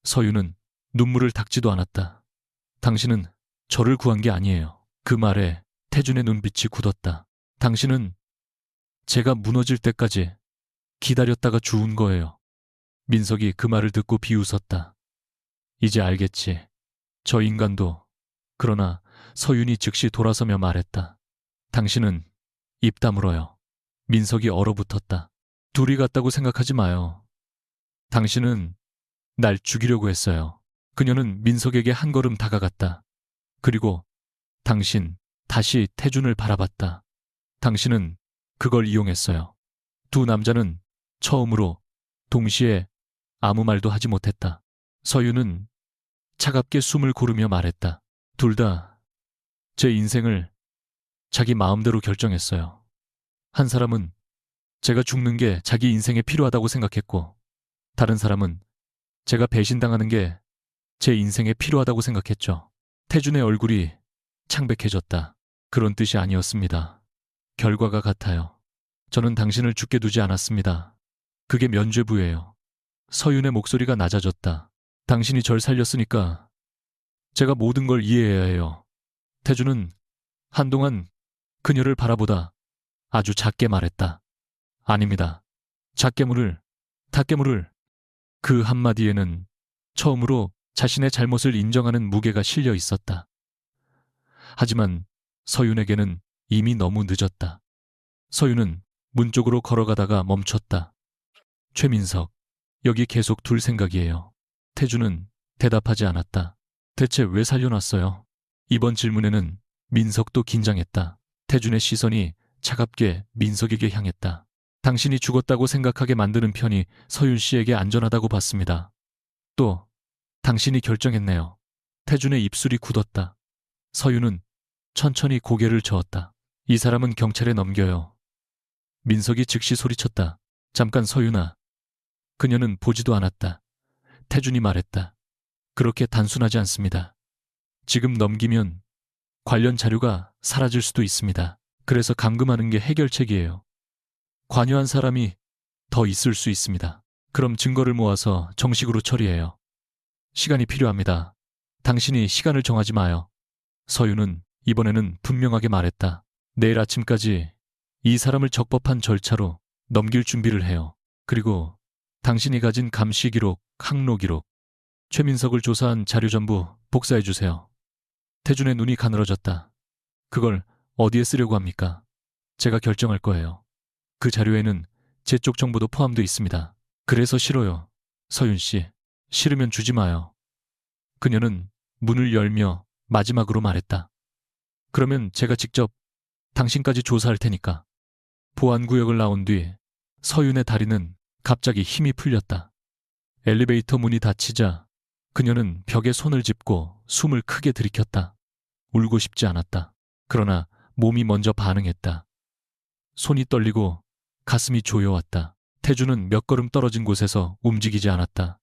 서윤은 눈물을 닦지도 않았다. 당신은 저를 구한 게 아니에요. 그 말에 태준의 눈빛이 굳었다. 당신은 제가 무너질 때까지 기다렸다가 죽은 거예요. 민석이 그 말을 듣고 비웃었다. 이제 알겠지. 저 인간도. 그러나 서윤이 즉시 돌아서며 말했다. 당신은 입 다물어요. 민석이 얼어붙었다. 둘이 같다고 생각하지 마요. 당신은 날 죽이려고 했어요. 그녀는 민석에게 한 걸음 다가갔다. 그리고 당신 다시 태준을 바라봤다. 당신은 그걸 이용했어요. 두 남자는 처음으로 동시에 아무 말도 하지 못했다. 서윤은 차갑게 숨을 고르며 말했다. 둘 다 제 인생을 자기 마음대로 결정했어요. 한 사람은 제가 죽는 게 자기 인생에 필요하다고 생각했고, 다른 사람은 제가 배신당하는 게 제 인생에 필요하다고 생각했죠. 태준의 얼굴이 창백해졌다. 그런 뜻이 아니었습니다. 결과가 같아요. 저는 당신을 죽게 두지 않았습니다. 그게 면죄부예요. 서윤의 목소리가 낮아졌다. 당신이 절 살렸으니까 제가 모든 걸 이해해야 해요. 태준은 한동안 그녀를 바라보다 아주 작게 말했다. 아닙니다. 닷개물을. 그 한마디에는 처음으로 자신의 잘못을 인정하는 무게가 실려 있었다. 하지만 서윤에게는 이미 너무 늦었다. 서윤은 문 쪽으로 걸어가다가 멈췄다. 최민석, 여기 계속 둘 생각이에요. 태준은 대답하지 않았다. 대체 왜 살려놨어요? 이번 질문에는 민석도 긴장했다. 태준의 시선이 차갑게 민석에게 향했다. 당신이 죽었다고 생각하게 만드는 편이 서윤 씨에게 안전하다고 봤습니다. 또 당신이 결정했네요. 태준의 입술이 굳었다. 서윤은 천천히 고개를 저었다. 이 사람은 경찰에 넘겨요. 민석이 즉시 소리쳤다. 잠깐 서윤아. 그녀는 보지도 않았다. 태준이 말했다. 그렇게 단순하지 않습니다. 지금 넘기면 관련 자료가 사라질 수도 있습니다. 그래서 감금하는 게 해결책이에요. 관여한 사람이 더 있을 수 있습니다. 그럼 증거를 모아서 정식으로 처리해요. 시간이 필요합니다. 당신이 시간을 정하지 마요. 서윤은 이번에는 분명하게 말했다. 내일 아침까지 이 사람을 적법한 절차로 넘길 준비를 해요. 그리고 당신이 가진 감시 기록, 항로 기록, 최민석을 조사한 자료 전부 복사해 주세요. 태준의 눈이 가늘어졌다. 그걸 어디에 쓰려고 합니까? 제가 결정할 거예요. 그 자료에는 제 쪽 정보도 포함되어 있습니다. 그래서 싫어요. 서윤 씨, 싫으면 주지 마요. 그녀는 문을 열며 마지막으로 말했다. 그러면 제가 직접 당신까지 조사할 테니까. 보안구역을 나온 뒤 서윤의 다리는 갑자기 힘이 풀렸다. 엘리베이터 문이 닫히자 그녀는 벽에 손을 짚고 숨을 크게 들이켰다. 울고 싶지 않았다. 그러나 몸이 먼저 반응했다. 손이 떨리고 가슴이 조여왔다. 태준은 몇 걸음 떨어진 곳에서 움직이지 않았다.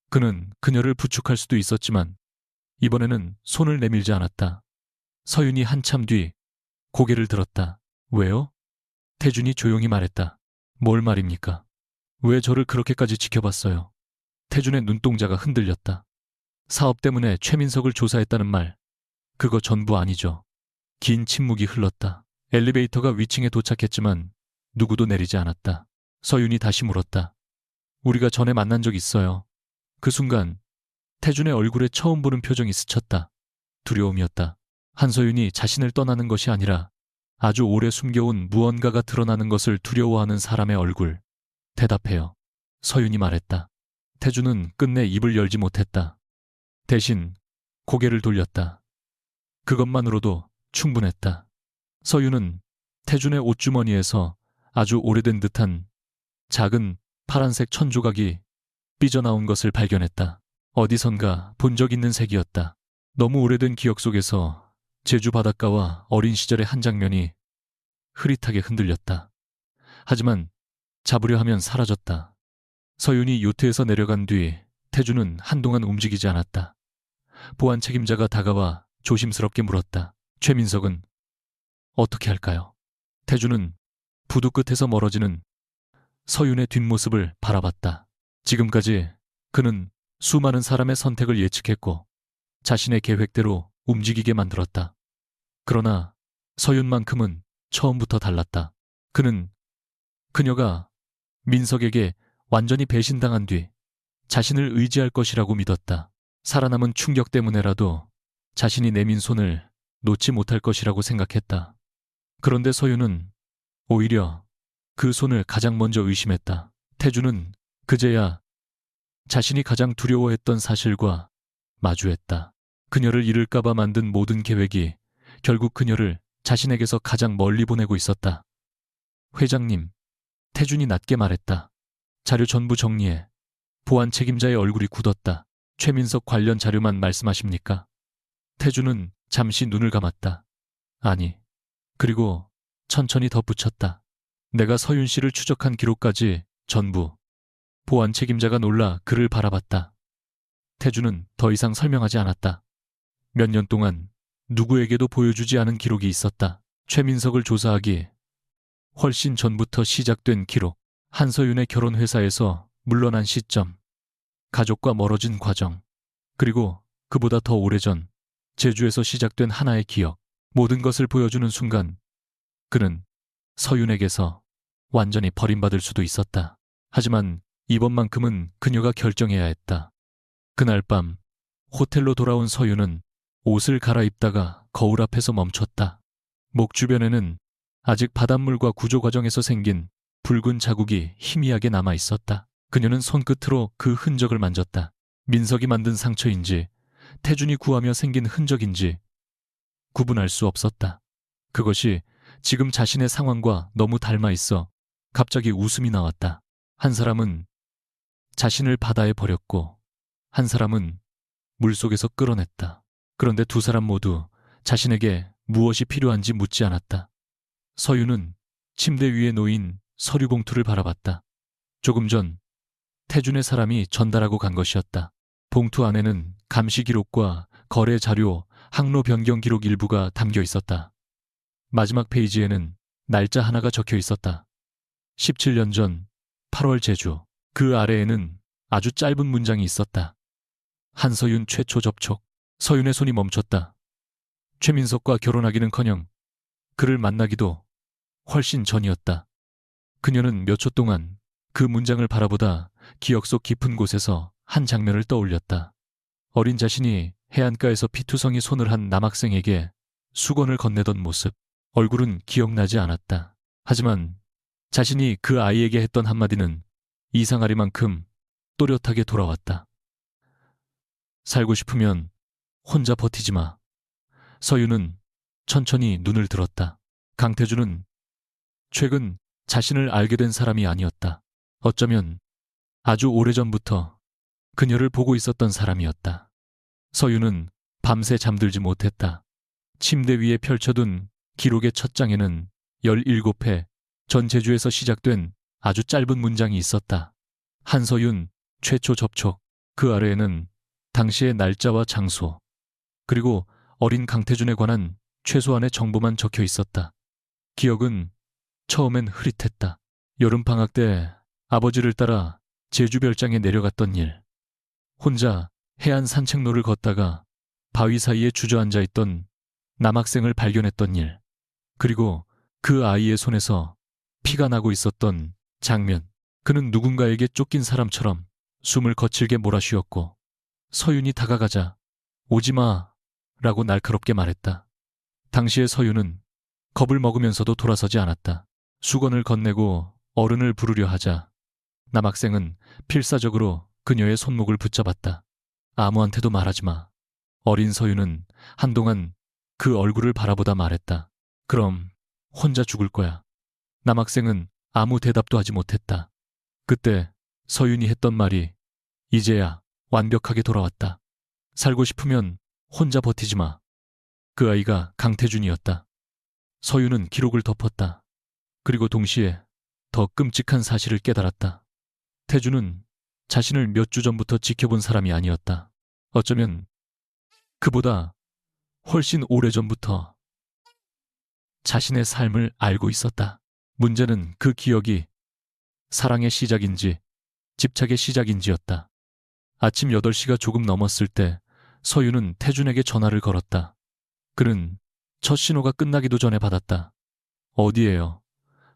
그는 그녀를 부축할 수도 있었지만 이번에는 손을 내밀지 않았다. 서윤이 한참 뒤 고개를 들었다. 왜요? 태준이 조용히 말했다. 뭘 말입니까? 왜 저를 그렇게까지 지켜봤어요? 태준의 눈동자가 흔들렸다. 사업 때문에 최민석을 조사했다는 말, 그거 전부 아니죠. 긴 침묵이 흘렀다. 엘리베이터가 위층에 도착했지만 누구도 내리지 않았다. 서윤이 다시 물었다. 우리가 전에 만난 적 있어요. 그 순간 태준의 얼굴에 처음 보는 표정이 스쳤다. 두려움이었다. 한서윤이 자신을 떠나는 것이 아니라 아주 오래 숨겨온 무언가가 드러나는 것을 두려워하는 사람의 얼굴. 대답해요. 서윤이 말했다. 태준은 끝내 입을 열지 못했다. 대신 고개를 돌렸다. 그것만으로도 충분했다. 서윤은 태준의 옷주머니에서 아주 오래된 듯한 작은 파란색 천조각이 삐져나온 것을 발견했다. 어디선가 본 적 있는 색이었다. 너무 오래된 기억 속에서 제주 바닷가와 어린 시절의 한 장면이 흐릿하게 흔들렸다. 하지만 잡으려 하면 사라졌다. 서윤이 요트에서 내려간 뒤 태준은 한동안 움직이지 않았다. 보안 책임자가 다가와 조심스럽게 물었다. 최민석은 어떻게 할까요? 태준은 부두 끝에서 멀어지는 서윤의 뒷모습을 바라봤다. 지금까지 그는 수많은 사람의 선택을 예측했고 자신의 계획대로 움직이게 만들었다. 그러나 서윤만큼은 처음부터 달랐다. 그는 그녀가 민석에게 완전히 배신당한 뒤 자신을 의지할 것이라고 믿었다. 살아남은 충격 때문에라도 자신이 내민 손을 놓지 못할 것이라고 생각했다. 그런데 서윤은 오히려 그 손을 가장 먼저 의심했다. 태준은 그제야 자신이 가장 두려워했던 사실과 마주했다. 그녀를 잃을까봐 만든 모든 계획이 결국 그녀를 자신에게서 가장 멀리 보내고 있었다. 회장님, 태준이 낮게 말했다. 자료 전부 정리해. 보안 책임자의 얼굴이 굳었다. 최민석 관련 자료만 말씀하십니까? 태준은 잠시 눈을 감았다. 아니, 그리고 천천히 덧붙였다. 내가 서윤 씨를 추적한 기록까지 전부. 보안 책임자가 놀라 그를 바라봤다. 태준은 더 이상 설명하지 않았다. 몇 년 동안 누구에게도 보여주지 않은 기록이 있었다. 최민석을 조사하기 훨씬 전부터 시작된 기록. 한서윤의 결혼 회사에서 물러난 시점, 가족과 멀어진 과정, 그리고 그보다 더 오래전 제주에서 시작된 하나의 기억. 모든 것을 보여주는 순간 그는 서윤에게서 완전히 버림받을 수도 있었다. 하지만 이번만큼은 그녀가 결정해야 했다. 그날 밤 호텔로 돌아온 서윤은 옷을 갈아입다가 거울 앞에서 멈췄다. 목 주변에는 아직 바닷물과 구조 과정에서 생긴 붉은 자국이 희미하게 남아 있었다. 그녀는 손끝으로 그 흔적을 만졌다. 민석이 만든 상처인지 태준이 구하며 생긴 흔적인지 구분할 수 없었다. 그것이 지금 자신의 상황과 너무 닮아 있어 갑자기 웃음이 나왔다. 한 사람은 자신을 바다에 버렸고 한 사람은 물속에서 끌어냈다. 그런데 두 사람 모두 자신에게 무엇이 필요한지 묻지 않았다. 서윤은 침대 위에 놓인 서류 봉투를 바라봤다. 조금 전 태준의 사람이 전달하고 간 것이었다. 봉투 안에는 감시 기록과 거래 자료, 항로 변경 기록 일부가 담겨 있었다. 마지막 페이지에는 날짜 하나가 적혀 있었다. 17년 전 8월 제주. 그 아래에는 아주 짧은 문장이 있었다. 한서윤 최초 접촉. 서윤의 손이 멈췄다. 최민석과 결혼하기는커녕 그를 만나기도 훨씬 전이었다. 그녀는 몇 초 동안 그 문장을 바라보다 기억 속 깊은 곳에서 한 장면을 떠올렸다. 어린 자신이 해안가에서 피투성이 손을 한 남학생에게 수건을 건네던 모습. 얼굴은 기억나지 않았다. 하지만 자신이 그 아이에게 했던 한마디는 이상하리만큼 또렷하게 돌아왔다. 살고 싶으면 혼자 버티지 마. 서윤은 천천히 눈을 들었다. 강태준은 최근 자신을 알게 된 사람이 아니었다. 어쩌면 아주 오래전부터 그녀를 보고 있었던 사람이었다. 서윤은 밤새 잠들지 못했다. 침대 위에 펼쳐둔 기록의 첫 장에는 17회 전 제주에서 시작된 아주 짧은 문장이 있었다. 한서윤 최초 접촉. 그 아래에는 당시의 날짜와 장소, 그리고 어린 강태준에 관한 최소한의 정보만 적혀 있었다. 기억은 처음엔 흐릿했다. 여름방학 때 아버지를 따라 제주 별장에 내려갔던 일, 혼자 해안 산책로를 걷다가 바위 사이에 주저앉아 있던 남학생을 발견했던 일, 그리고 그 아이의 손에서 피가 나고 있었던 장면. 그는 누군가에게 쫓긴 사람처럼 숨을 거칠게 몰아쉬었고 서윤이 다가가자 오지마 라고 날카롭게 말했다. 당시의 서윤은 겁을 먹으면서도 돌아서지 않았다. 수건을 건네고 어른을 부르려 하자 남학생은 필사적으로 그녀의 손목을 붙잡았다. 아무한테도 말하지 마. 어린 서유는 한동안 그 얼굴을 바라보다 말했다. 그럼 혼자 죽을 거야. 남학생은 아무 대답도 하지 못했다. 그때 서윤이 했던 말이 이제야 완벽하게 돌아왔다. 살고 싶으면 혼자 버티지 마. 그 아이가 강태준이었다. 서윤은 기록을 덮었다. 그리고 동시에 더 끔찍한 사실을 깨달았다. 태준은 자신을 몇 주 전부터 지켜본 사람이 아니었다. 어쩌면 그보다 훨씬 오래전부터 자신의 삶을 알고 있었다. 문제는 그 기억이 사랑의 시작인지 집착의 시작인지였다. 아침 8시가 조금 넘었을 때 서윤은 태준에게 전화를 걸었다. 그는 첫 신호가 끝나기도 전에 받았다. 어디에요?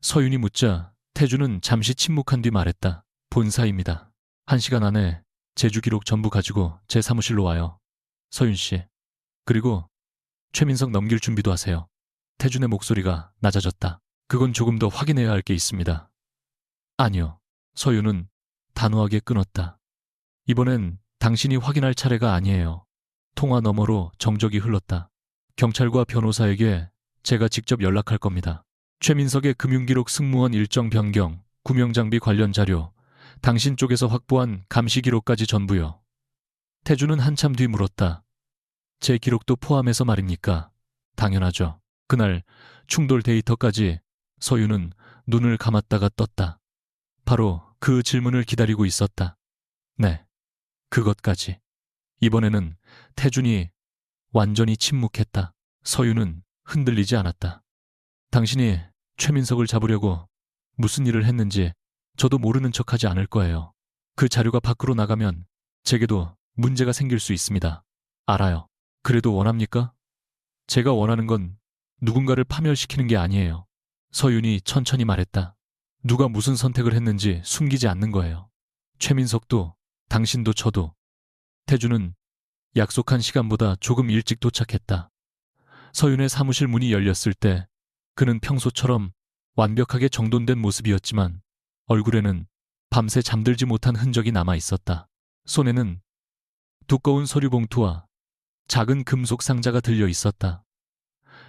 서윤이 묻자 태준은 잠시 침묵한 뒤 말했다. 본사입니다. 1시간 안에 제주 기록 전부 가지고 제 사무실로 와요. 서윤 씨. 그리고 최민석 넘길 준비도 하세요. 태준의 목소리가 낮아졌다. 그건 조금 더 확인해야 할 게 있습니다. 아니요. 서윤은 단호하게 끊었다. 이번엔 당신이 확인할 차례가 아니에요. 통화 너머로 정적이 흘렀다. 경찰과 변호사에게 제가 직접 연락할 겁니다. 최민석의 금융기록 승무원 일정 변경, 구명장비 관련 자료, 당신 쪽에서 확보한 감시 기록까지 전부요. 태준은 한참 뒤 물었다. 제 기록도 포함해서 말입니까? 당연하죠. 그날 충돌 데이터까지. 서윤은 눈을 감았다가 떴다. 바로 그 질문을 기다리고 있었다. 네, 그것까지. 이번에는 태준이 완전히 침묵했다. 서윤은 흔들리지 않았다. 당신이 최민석을 잡으려고 무슨 일을 했는지 저도 모르는 척하지 않을 거예요. 그 자료가 밖으로 나가면 제게도 문제가 생길 수 있습니다. 알아요. 그래도 원합니까? 제가 원하는 건 누군가를 파멸시키는 게 아니에요. 서윤이 천천히 말했다. 누가 무슨 선택을 했는지 숨기지 않는 거예요. 최민석도 당신도 저도. 태준은 약속한 시간보다 조금 일찍 도착했다. 서윤의 사무실 문이 열렸을 때 그는 평소처럼 완벽하게 정돈된 모습이었지만 얼굴에는 밤새 잠들지 못한 흔적이 남아 있었다. 손에는 두꺼운 서류 봉투와 작은 금속 상자가 들려 있었다.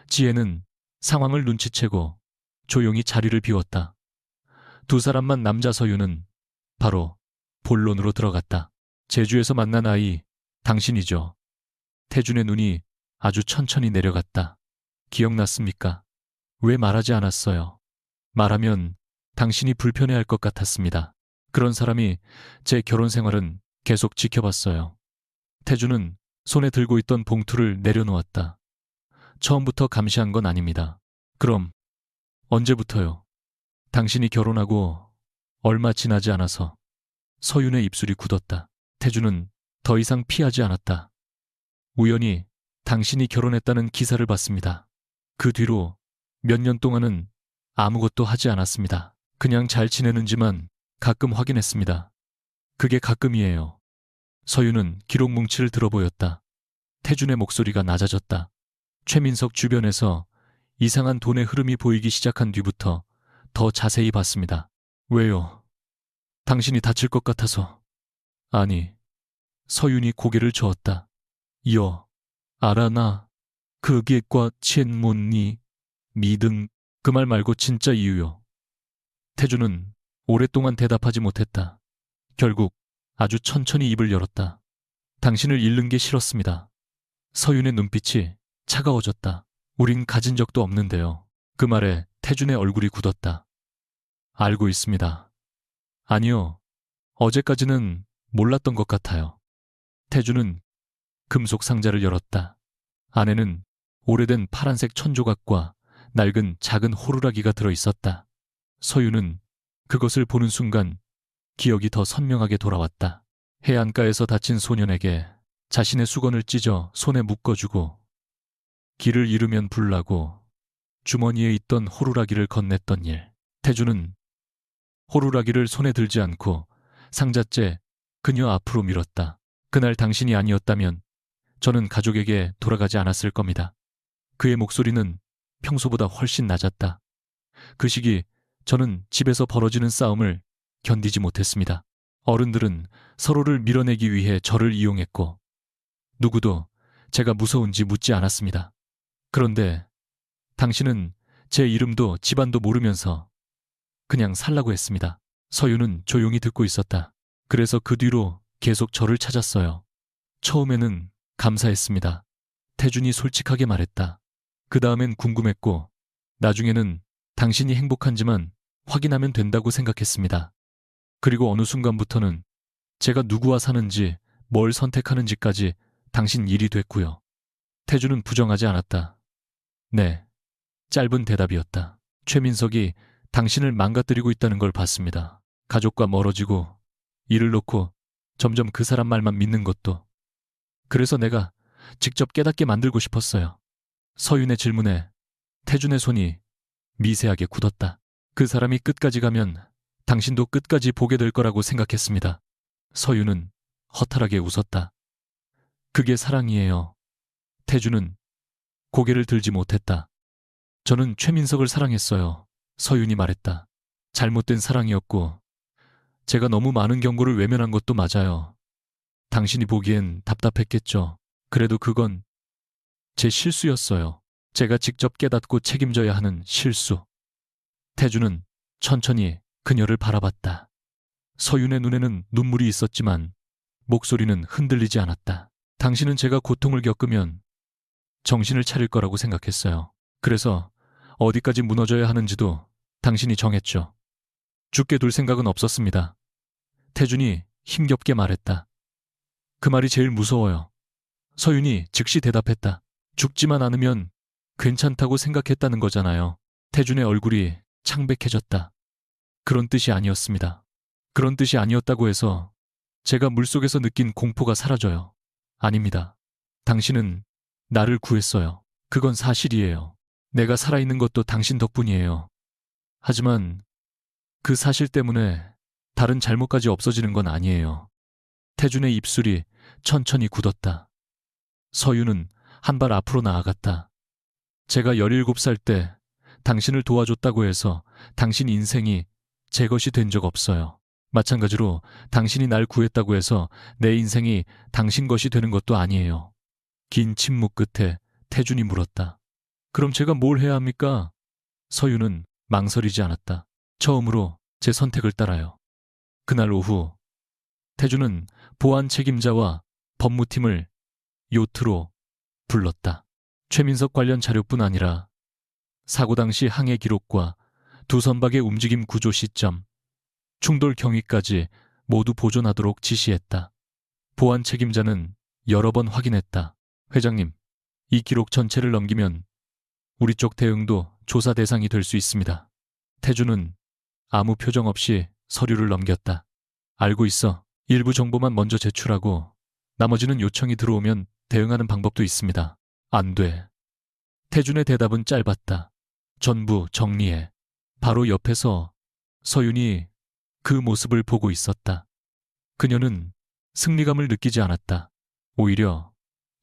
지혜는 상황을 눈치채고 조용히 자리를 비웠다. 두 사람만 남자 서윤은 바로 본론으로 들어갔다. 제주에서 만난 아이, 당신이죠. 태준의 눈이 아주 천천히 내려갔다. 기억났습니까? 왜 말하지 않았어요? 말하면 당신이 불편해할 것 같았습니다. 그런 사람이 제 결혼 생활은 계속 지켜봤어요. 태준은 손에 들고 있던 봉투를 내려놓았다. 처음부터 감시한 건 아닙니다. 그럼 언제부터요? 당신이 결혼하고 얼마 지나지 않아서. 서윤의 입술이 굳었다. 태준은 더 이상 피하지 않았다. 우연히 당신이 결혼했다는 기사를 봤습니다. 그 뒤로 몇 년 동안은 아무것도 하지 않았습니다. 그냥 잘 지내는지만 가끔 확인했습니다. 그게 가끔이에요. 서윤은 기록 뭉치를 들어보였다. 태준의 목소리가 낮아졌다. 최민석 주변에서 이상한 돈의 흐름이 보이기 시작한 뒤부터 더 자세히 봤습니다. 왜요? 당신이 다칠 것 같아서. 아니, 서윤이 고개를 저었다. 알아나, 그게과 첸문니, 미등, 그 말 말고 진짜 이유요. 태준은 오랫동안 대답하지 못했다. 결국 아주 천천히 입을 열었다. 당신을 잃는 게 싫었습니다. 서윤의 눈빛이 차가워졌다. 우린 가진 적도 없는데요. 그 말에 태준의 얼굴이 굳었다. 알고 있습니다. 아니요. 어제까지는 몰랐던 것 같아요. 태준은 금속 상자를 열었다. 안에는 오래된 파란색 천조각과 낡은 작은 호루라기가 들어있었다. 서윤은 그것을 보는 순간 기억이 더 선명하게 돌아왔다. 해안가에서 다친 소년에게 자신의 수건을 찢어 손에 묶어주고 길을 잃으면 불나고 주머니에 있던 호루라기를 건넸던 일. 태준은 호루라기를 손에 들지 않고 상자째 그녀 앞으로 밀었다. 그날 당신이 아니었다면 저는 가족에게 돌아가지 않았을 겁니다. 그의 목소리는 평소보다 훨씬 낮았다. 그 시기 저는 집에서 벌어지는 싸움을 견디지 못했습니다. 어른들은 서로를 밀어내기 위해 저를 이용했고 누구도 제가 무서운지 묻지 않았습니다. 그런데 당신은 제 이름도 집안도 모르면서 그냥 살라고 했습니다. 서윤은 조용히 듣고 있었다. 그래서 그 뒤로 계속 저를 찾았어요. 처음에는 감사했습니다. 태준이 솔직하게 말했다. 그 다음엔 궁금했고, 나중에는 당신이 행복한지만 확인하면 된다고 생각했습니다. 그리고 어느 순간부터는 제가 누구와 사는지, 뭘 선택하는지까지 당신 일이 됐고요. 태준은 부정하지 않았다. 네, 짧은 대답이었다. 최민석이 당신을 망가뜨리고 있다는 걸 봤습니다. 가족과 멀어지고 일을 놓고 점점 그 사람 말만 믿는 것도. 그래서 내가 직접 깨닫게 만들고 싶었어요. 서윤의 질문에 태준의 손이 미세하게 굳었다. 그 사람이 끝까지 가면 당신도 끝까지 보게 될 거라고 생각했습니다. 서윤은 허탈하게 웃었다. 그게 사랑이에요. 태준은 고개를 들지 못했다. 저는 최민석을 사랑했어요. 서윤이 말했다. 잘못된 사랑이었고 제가 너무 많은 경고를 외면한 것도 맞아요. 당신이 보기엔 답답했겠죠. 그래도 그건 제 실수였어요. 제가 직접 깨닫고 책임져야 하는 실수. 태준은 천천히 그녀를 바라봤다. 서윤의 눈에는 눈물이 있었지만 목소리는 흔들리지 않았다. 당신은 제가 고통을 겪으면 정신을 차릴 거라고 생각했어요. 그래서 어디까지 무너져야 하는지도 당신이 정했죠. 죽게 둘 생각은 없었습니다. 태준이 힘겹게 말했다. 그 말이 제일 무서워요. 서윤이 즉시 대답했다. 죽지만 않으면 괜찮다고 생각했다는 거잖아요. 태준의 얼굴이 창백해졌다. 그런 뜻이 아니었습니다. 그런 뜻이 아니었다고 해서 제가 물속에서 느낀 공포가 사라져요. 아닙니다. 당신은 나를 구했어요. 그건 사실이에요. 내가 살아있는 것도 당신 덕분이에요. 하지만 그 사실 때문에 다른 잘못까지 없어지는 건 아니에요. 태준의 입술이 천천히 굳었다. 서윤은 한 발 앞으로 나아갔다. 제가 17살 때 당신을 도와줬다고 해서 당신 인생이 제 것이 된 적 없어요. 마찬가지로 당신이 날 구했다고 해서 내 인생이 당신 것이 되는 것도 아니에요. 긴 침묵 끝에 태준이 물었다. 그럼 제가 뭘 해야 합니까? 서윤은 망설이지 않았다. 처음으로 제 선택을 따라요. 그날 오후 태준은 보안 책임자와 법무팀을 요트로 불렀다. 최민석 관련 자료뿐 아니라 사고 당시 항해 기록과 두 선박의 움직임 구조 시점, 충돌 경위까지 모두 보존하도록 지시했다. 보안 책임자는 여러 번 확인했다. 회장님, 이 기록 전체를 넘기면 우리 쪽 대응도 조사 대상이 될 수 있습니다. 태준은 아무 표정 없이 서류를 넘겼다. 알고 있어. 일부 정보만 먼저 제출하고 나머지는 요청이 들어오면 대응하는 방법도 있습니다. 안 돼. 태준의 대답은 짧았다. 전부 정리해. 바로 옆에서 서윤이 그 모습을 보고 있었다. 그녀는 승리감을 느끼지 않았다. 오히려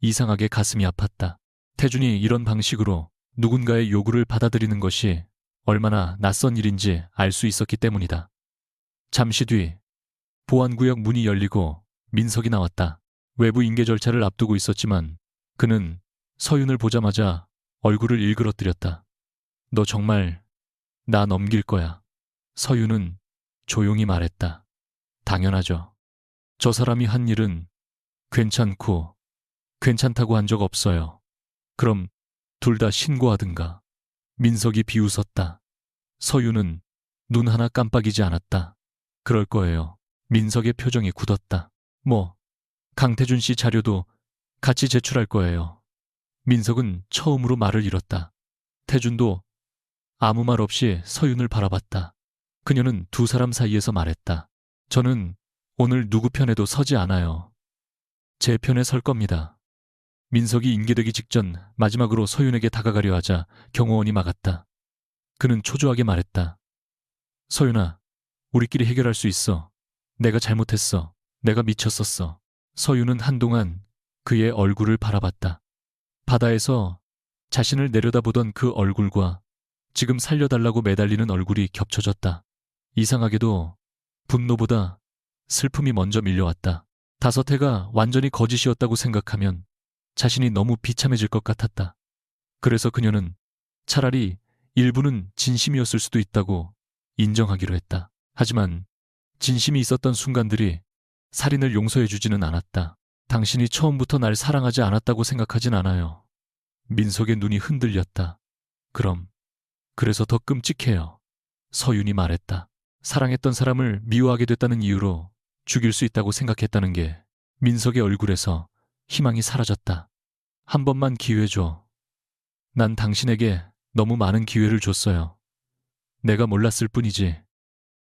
이상하게 가슴이 아팠다. 태준이 이런 방식으로 누군가의 요구를 받아들이는 것이 얼마나 낯선 일인지 알 수 있었기 때문이다. 잠시 뒤 보안구역 문이 열리고 민석이 나왔다. 외부 인계 절차를 앞두고 있었지만 그는 서윤을 보자마자 얼굴을 일그러뜨렸다. 너 정말 나 넘길 거야. 서윤은 조용히 말했다. 당연하죠. 저 사람이 한 일은 괜찮고 괜찮다고 한 적 없어요. 그럼 둘 다 신고하든가. 민석이 비웃었다. 서윤은 눈 하나 깜빡이지 않았다. 그럴 거예요. 민석의 표정이 굳었다. 강태준 씨 자료도 같이 제출할 거예요. 민석은 처음으로 말을 잃었다. 태준도 아무 말 없이 서윤을 바라봤다. 그녀는 두 사람 사이에서 말했다. 저는 오늘 누구 편에도 서지 않아요. 제 편에 설 겁니다. 민석이 인계되기 직전 마지막으로 서윤에게 다가가려 하자 경호원이 막았다. 그는 초조하게 말했다. 서윤아, 우리끼리 해결할 수 있어. 내가 잘못했어. 내가 미쳤었어. 서윤은 한동안 그의 얼굴을 바라봤다. 바다에서 자신을 내려다보던 그 얼굴과 지금 살려달라고 매달리는 얼굴이 겹쳐졌다. 이상하게도 분노보다 슬픔이 먼저 밀려왔다. 다섯해가 완전히 거짓이었다고 생각하면 자신이 너무 비참해질 것 같았다. 그래서 그녀는 차라리 일부는 진심이었을 수도 있다고 인정하기로 했다. 하지만 진심이 있었던 순간들이 살인을 용서해주지는 않았다. 당신이 처음부터 날 사랑하지 않았다고 생각하진 않아요. 민석의 눈이 흔들렸다. 그래서 더 끔찍해요. 서윤이 말했다. 사랑했던 사람을 미워하게 됐다는 이유로 죽일 수 있다고 생각했다는 게 민석의 얼굴에서 희망이 사라졌다. 한 번만 기회 줘. 난 당신에게 너무 많은 기회를 줬어요. 내가 몰랐을 뿐이지.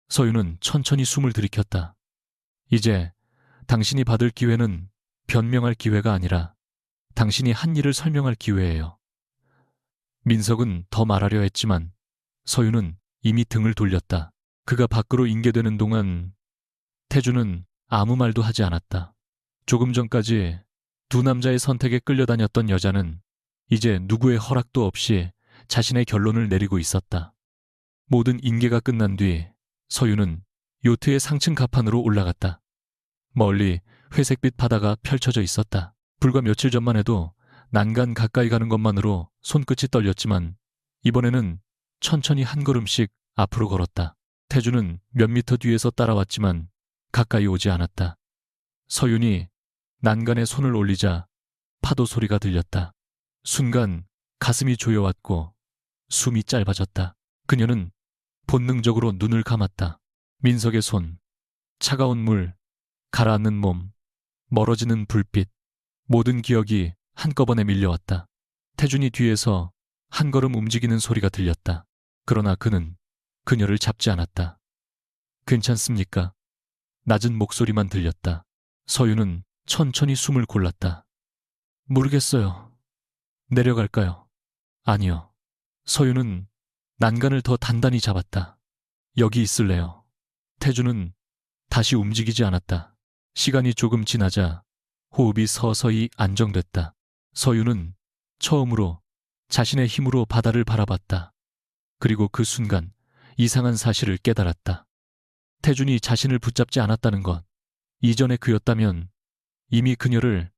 서윤은 천천히 숨을 들이켰다. 이제 당신이 받을 기회는 변명할 기회가 아니라 당신이 한 일을 설명할 기회예요. 민석은 더 말하려 했지만 서윤은 이미 등을 돌렸다. 그가 밖으로 인계되는 동안 태주는 아무 말도 하지 않았다. 조금 전까지 두 남자의 선택에 끌려다녔던 여자는 이제 누구의 허락도 없이 자신의 결론을 내리고 있었다. 모든 인계가 끝난 뒤 서윤은 요트의 상층 갑판으로 올라갔다. 멀리 회색빛 바다가 펼쳐져 있었다. 불과 며칠 전만 해도 난간 가까이 가는 것만으로 손끝이 떨렸지만 이번에는 천천히 한 걸음씩 앞으로 걸었다. 태주는 몇 미터 뒤에서 따라왔지만 가까이 오지 않았다. 서윤이 난간에 손을 올리자 파도 소리가 들렸다. 순간 가슴이 조여왔고 숨이 짧아졌다. 그녀는 본능적으로 눈을 감았다. 민석의 손, 차가운 물, 가라앉는 몸, 멀어지는 불빛, 모든 기억이 한꺼번에 밀려왔다. 태준이 뒤에서 한 걸음 움직이는 소리가 들렸다. 그러나 그는 그녀를 잡지 않았다. 괜찮습니까? 낮은 목소리만 들렸다. 서윤은 천천히 숨을 골랐다. 모르겠어요. 내려갈까요? 아니요. 서윤은 난간을 더 단단히 잡았다. 여기 있을래요. 태주는 다시 움직이지 않았다. 시간이 조금 지나자 호흡이 서서히 안정됐다. 서윤은 처음으로 자신의 힘으로 바다를 바라봤다. 그리고 그 순간 이상한 사실을 깨달았다. 태준이 자신을 붙잡지 않았다는 것. 이전의 그였다면 이미 그녀를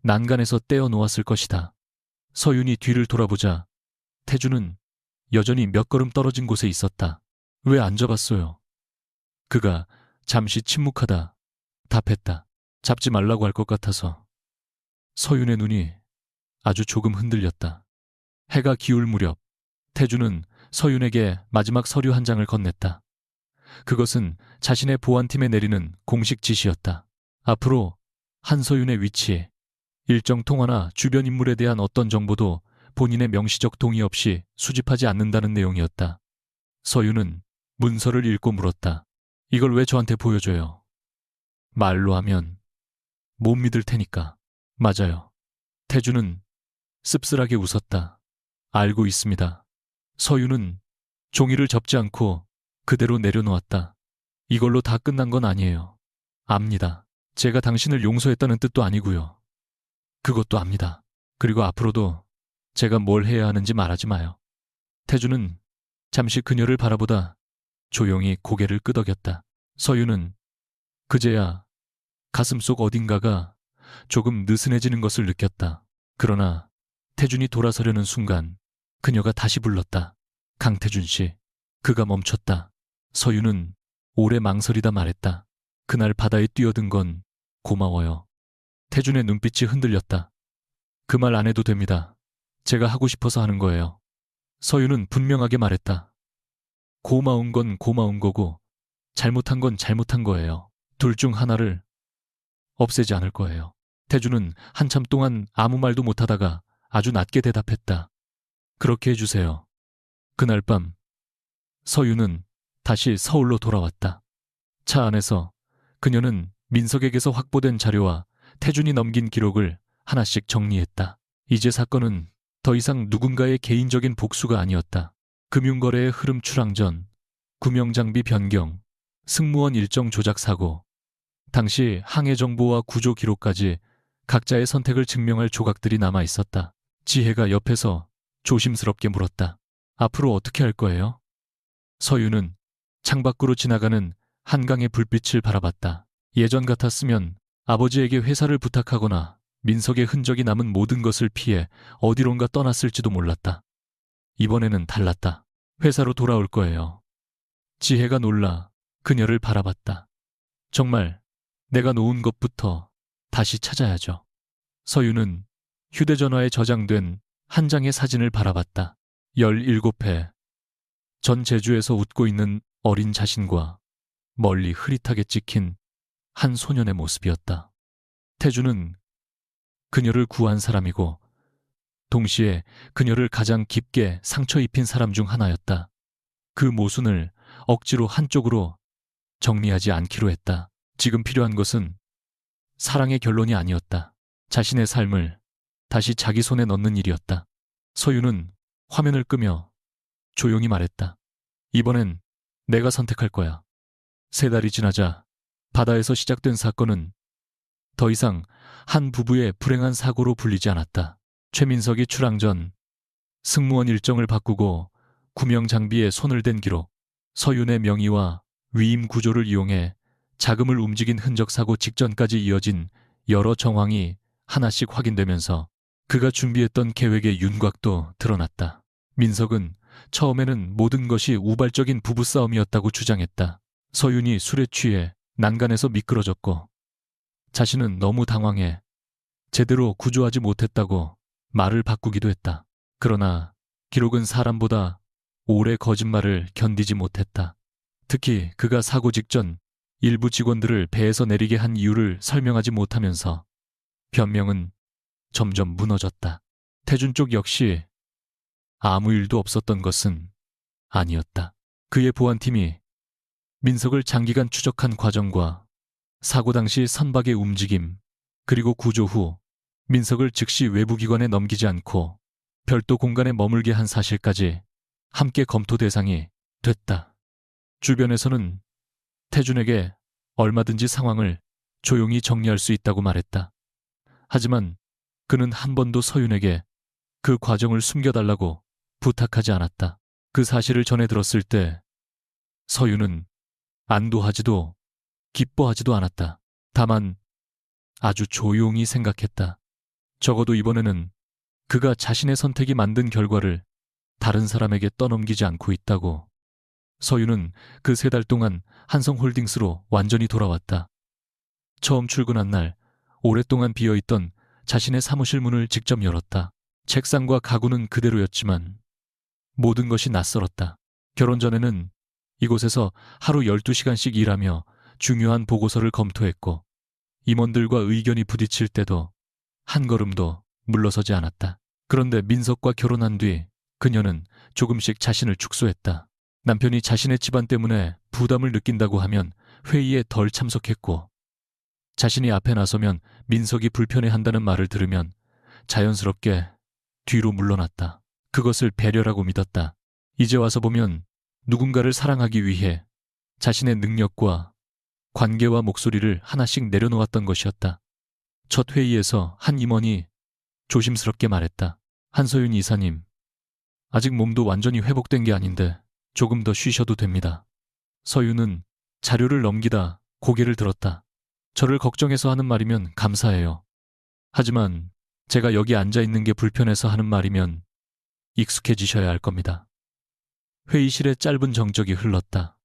난간에서 떼어 놓았을 것이다. 서윤이 뒤를 돌아보자 태준은 여전히 몇 걸음 떨어진 곳에 있었다. 왜 안 잡았어요? 그가 잠시 침묵하다 답했다. 잡지 말라고 할 것 같아서. 서윤의 눈이 아주 조금 흔들렸다. 해가 기울 무렵 태준은 서윤에게 마지막 서류 한 장을 건넸다. 그것은 자신의 보안팀에 내리는 공식 지시였다. 앞으로 한서윤의 위치, 일정 통화나 주변 인물에 대한 어떤 정보도 본인의 명시적 동의 없이 수집하지 않는다는 내용이었다. 서윤은 문서를 읽고 물었다. 이걸 왜 저한테 보여줘요? 말로 하면 못 믿을 테니까. 맞아요. 태주는 씁쓸하게 웃었다. 알고 있습니다. 서윤은 종이를 접지 않고 그대로 내려놓았다. 이걸로 다 끝난 건 아니에요. 압니다. 제가 당신을 용서했다는 뜻도 아니고요. 그것도 압니다. 그리고 앞으로도 제가 뭘 해야 하는지 말하지 마요. 태주는 잠시 그녀를 바라보다 조용히 고개를 끄덕였다. 서윤은 그제야 가슴속 어딘가가 조금 느슨해지는 것을 느꼈다. 그러나 태준이 돌아서려는 순간 그녀가 다시 불렀다. 강태준 씨. 그가 멈췄다. 서윤은 오래 망설이다 말했다. 그날 바다에 뛰어든 건 고마워요. 태준의 눈빛이 흔들렸다. 그 말 안 해도 됩니다. 제가 하고 싶어서 하는 거예요. 서윤은 분명하게 말했다. 고마운 건 고마운 거고 잘못한 건 잘못한 거예요. 둘 중 하나를 없애지 않을 거예요. 태준은 한참 동안 아무 말도 못하다가 아주 낮게 대답했다. 그렇게 해주세요. 그날 밤 서윤은 다시 서울로 돌아왔다. 차 안에서 그녀는 민석에게서 확보된 자료와 태준이 넘긴 기록을 하나씩 정리했다. 이제 사건은 더 이상 누군가의 개인적인 복수가 아니었다. 금융거래의 흐름 출항전, 구명장비 변경, 승무원 일정 조작 사고, 당시 항해 정보와 구조 기록까지 각자의 선택을 증명할 조각들이 남아 있었다. 지혜가 옆에서 조심스럽게 물었다. 앞으로 어떻게 할 거예요? 서윤은 창밖으로 지나가는 한강의 불빛을 바라봤다. 예전 같았으면 아버지에게 회사를 부탁하거나 민석의 흔적이 남은 모든 것을 피해 어디론가 떠났을지도 몰랐다. 이번에는 달랐다. 회사로 돌아올 거예요. 지혜가 놀라 그녀를 바라봤다. 정말 내가 놓은 것부터 다시 찾아야죠. 서유는 휴대전화에 저장된 한 장의 사진을 바라봤다. 17회. 전 제주에서 웃고 있는 어린 자신과 멀리 흐릿하게 찍힌 한 소년의 모습이었다. 태주는 그녀를 구한 사람이고 동시에 그녀를 가장 깊게 상처 입힌 사람 중 하나였다. 그 모순을 억지로 한쪽으로 정리하지 않기로 했다. 지금 필요한 것은 사랑의 결론이 아니었다. 자신의 삶을 다시 자기 손에 넣는 일이었다. 서유는 화면을 끄며 조용히 말했다. 이번엔 내가 선택할 거야. 3달이 지나자 바다에서 시작된 사건은 더 이상 한 부부의 불행한 사고로 불리지 않았다. 최민석이 출항 전 승무원 일정을 바꾸고 구명 장비에 손을 댄 기록, 서윤의 명의와 위임 구조를 이용해 자금을 움직인 흔적 사고 직전까지 이어진 여러 정황이 하나씩 확인되면서 그가 준비했던 계획의 윤곽도 드러났다. 민석은 처음에는 모든 것이 우발적인 부부싸움이었다고 주장했다. 서윤이 술에 취해 난간에서 미끄러졌고 자신은 너무 당황해 제대로 구조하지 못했다고 말을 바꾸기도 했다. 그러나 기록은 사람보다 오래 거짓말을 견디지 못했다. 특히 그가 사고 직전 일부 직원들을 배에서 내리게 한 이유를 설명하지 못하면서 변명은 점점 무너졌다. 태준 쪽 역시 아무 일도 없었던 것은 아니었다. 그의 보안팀이 민석을 장기간 추적한 과정과 사고 당시 선박의 움직임, 그리고 구조 후 민석을 즉시 외부 기관에 넘기지 않고 별도 공간에 머물게 한 사실까지 함께 검토 대상이 됐다. 주변에서는 태준에게 얼마든지 상황을 조용히 정리할 수 있다고 말했다. 하지만 그는 한 번도 서윤에게 그 과정을 숨겨달라고 부탁하지 않았다. 그 사실을 전해 들었을 때 서윤은 안도하지도 기뻐하지도 않았다. 다만 아주 조용히 생각했다. 적어도 이번에는 그가 자신의 선택이 만든 결과를 다른 사람에게 떠넘기지 않고 있다고. 서윤은 그 3달 동안 한성홀딩스로 완전히 돌아왔다. 처음 출근한 날 오랫동안 비어있던 자신의 사무실 문을 직접 열었다. 책상과 가구는 그대로였지만 모든 것이 낯설었다. 결혼 전에는 이곳에서 하루 12시간씩 일하며 중요한 보고서를 검토했고 임원들과 의견이 부딪힐 때도 한 걸음도 물러서지 않았다. 그런데 민석과 결혼한 뒤 그녀는 조금씩 자신을 축소했다. 남편이 자신의 집안 때문에 부담을 느낀다고 하면 회의에 덜 참석했고 자신이 앞에 나서면 민석이 불편해한다는 말을 들으면 자연스럽게 뒤로 물러났다. 그것을 배려라고 믿었다. 이제 와서 보면 누군가를 사랑하기 위해 자신의 능력과 관계와 목소리를 하나씩 내려놓았던 것이었다. 첫 회의에서 한 임원이 조심스럽게 말했다. 한서윤 이사님, 아직 몸도 완전히 회복된 게 아닌데 조금 더 쉬셔도 됩니다. 서윤은 자료를 넘기다 고개를 들었다. 저를 걱정해서 하는 말이면 감사해요. 하지만 제가 여기 앉아 있는 게 불편해서 하는 말이면 익숙해지셔야 할 겁니다. 회의실에 짧은 정적이 흘렀다.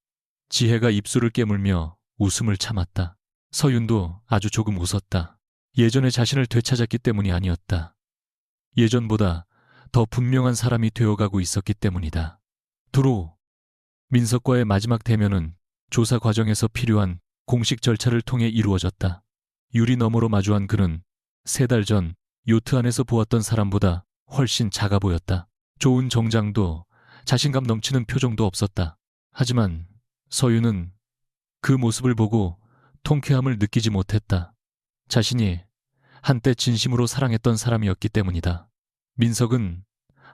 지혜가 입술을 깨물며 웃음을 참았다. 서윤도 아주 조금 웃었다. 예전의 자신을 되찾았기 때문이 아니었다. 예전보다 더 분명한 사람이 되어가고 있었기 때문이다. 두로 민석과의 마지막 대면은 조사 과정에서 필요한 공식 절차를 통해 이루어졌다. 유리 너머로 마주한 그는 3달 전 요트 안에서 보았던 사람보다 훨씬 작아 보였다. 좋은 정장도 자신감 넘치는 표정도 없었다. 하지만 서윤은 그 모습을 보고 통쾌함을 느끼지 못했다. 자신이 한때 진심으로 사랑했던 사람이었기 때문이다. 민석은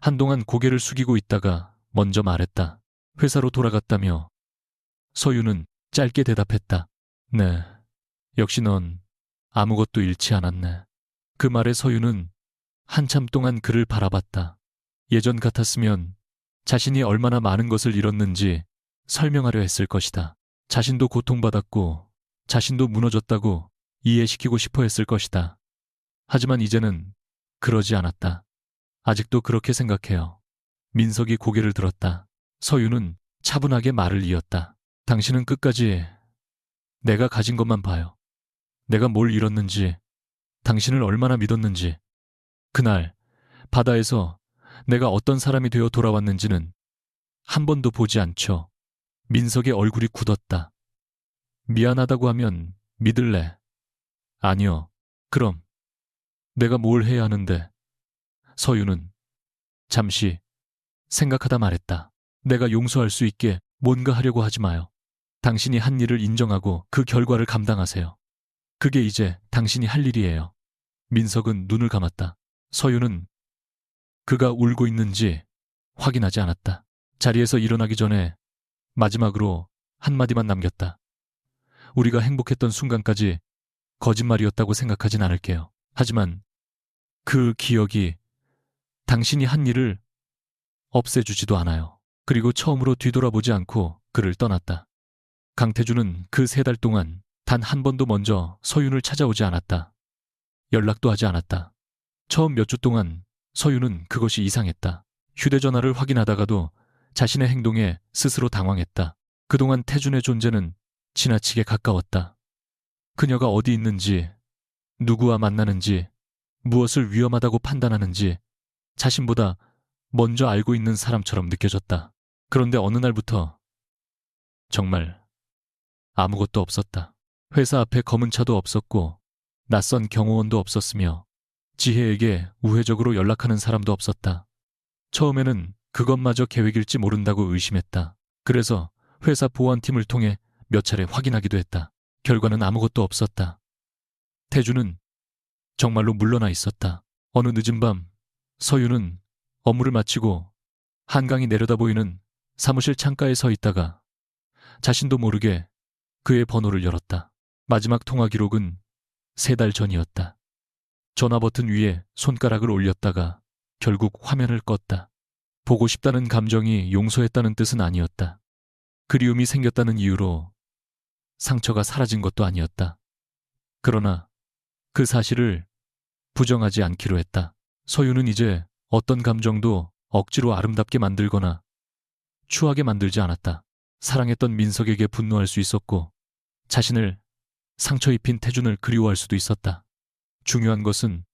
한동안 고개를 숙이고 있다가 먼저 말했다. 회사로 돌아갔다며. 서윤은 짧게 대답했다. 네, 역시 넌 아무것도 잃지 않았네. 그 말에 서윤은 한참 동안 그를 바라봤다. 예전 같았으면 자신이 얼마나 많은 것을 잃었는지 설명하려 했을 것이다. 자신도 고통받았고 자신도 무너졌다고 이해시키고 싶어 했을 것이다. 하지만 이제는 그러지 않았다. 아직도 그렇게 생각해요. 민석이 고개를 들었다. 서윤은 차분하게 말을 이었다. 당신은 끝까지 내가 가진 것만 봐요. 내가 뭘 잃었는지, 당신을 얼마나 믿었는지, 그날 바다에서 내가 어떤 사람이 되어 돌아왔는지는 한 번도 보지 않죠. 민석의 얼굴이 굳었다. 미안하다고 하면 믿을래? 아니요. 그럼 내가 뭘 해야 하는데? 서윤은 잠시 생각하다 말했다. 내가 용서할 수 있게 뭔가 하려고 하지 마요. 당신이 한 일을 인정하고 그 결과를 감당하세요. 그게 이제 당신이 할 일이에요. 민석은 눈을 감았다. 서윤은 그가 울고 있는지 확인하지 않았다. 자리에서 일어나기 전에 마지막으로 한마디만 남겼다. 우리가 행복했던 순간까지 거짓말이었다고 생각하진 않을게요. 하지만 그 기억이 당신이 한 일을 없애주지도 않아요. 그리고 처음으로 뒤돌아보지 않고 그를 떠났다. 강태주는 그 3달 동안 단 한 번도 먼저 서윤을 찾아오지 않았다. 연락도 하지 않았다. 처음 몇 주 동안 서윤은 그것이 이상했다. 휴대전화를 확인하다가도 자신의 행동에 스스로 당황했다. 그동안 태준의 존재는 지나치게 가까웠다. 그녀가 어디 있는지, 누구와 만나는지, 무엇을 위험하다고 판단하는지 자신보다 먼저 알고 있는 사람처럼 느껴졌다. 그런데 어느 날부터 정말 아무것도 없었다. 회사 앞에 검은 차도 없었고 낯선 경호원도 없었으며 지혜에게 우회적으로 연락하는 사람도 없었다. 처음에는 그것마저 계획일지 모른다고 의심했다. 그래서 회사 보안팀을 통해 몇 차례 확인하기도 했다. 결과는 아무것도 없었다. 태주는 정말로 물러나 있었다. 어느 늦은 밤 서윤은 업무를 마치고 한강이 내려다 보이는 사무실 창가에 서 있다가 자신도 모르게 그의 번호를 열었다. 마지막 통화 기록은 3달 전이었다. 전화 버튼 위에 손가락을 올렸다가 결국 화면을 껐다. 보고 싶다는 감정이 용서했다는 뜻은 아니었다. 그리움이 생겼다는 이유로 상처가 사라진 것도 아니었다. 그러나 그 사실을 부정하지 않기로 했다. 서윤은 이제 어떤 감정도 억지로 아름답게 만들거나 추하게 만들지 않았다. 사랑했던 민석에게 분노할 수 있었고 자신을 상처 입힌 태준을 그리워할 수도 있었다. 중요한 것은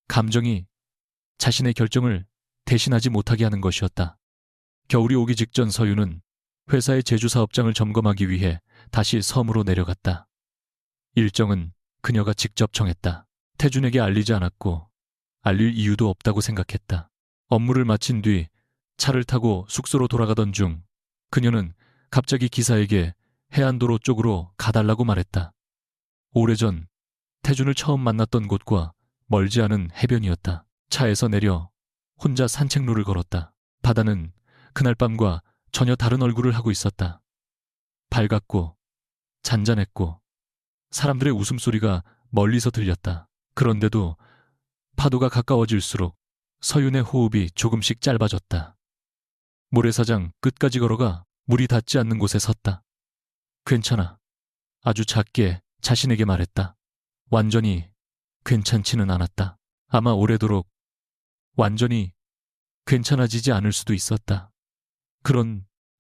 감정이 자신의 결정을 대신하지 못하게 하는 것이었다. 겨울이 오기 직전 서윤은 회사의 제주 사업장을 점검하기 위해 다시 섬으로 내려갔다. 일정은 그녀가 직접 정했다. 태준에게 알리지 않았고 알릴 이유도 없다고 생각했다. 업무를 마친 뒤 차를 타고 숙소로 돌아가던 중 그녀는 갑자기 기사에게 해안도로 쪽으로 가달라고 말했다. 오래전 태준을 처음 만났던 곳과 멀지 않은 해변이었다. 차에서 내려 혼자 산책로를 걸었다. 바다는 그날 밤과 전혀 다른 얼굴을 하고 있었다. 밝았고 잔잔했고 사람들의 웃음소리가 멀리서 들렸다. 그런데도 파도가 가까워질수록 서윤의 호흡이 조금씩 짧아졌다. 모래사장 끝까지 걸어가 물이 닿지 않는 곳에 섰다. 괜찮아. 아주 작게 자신에게 말했다. 완전히 괜찮지는 않았다. 아마 오래도록 완전히 괜찮아지지 않을 수도 있었다.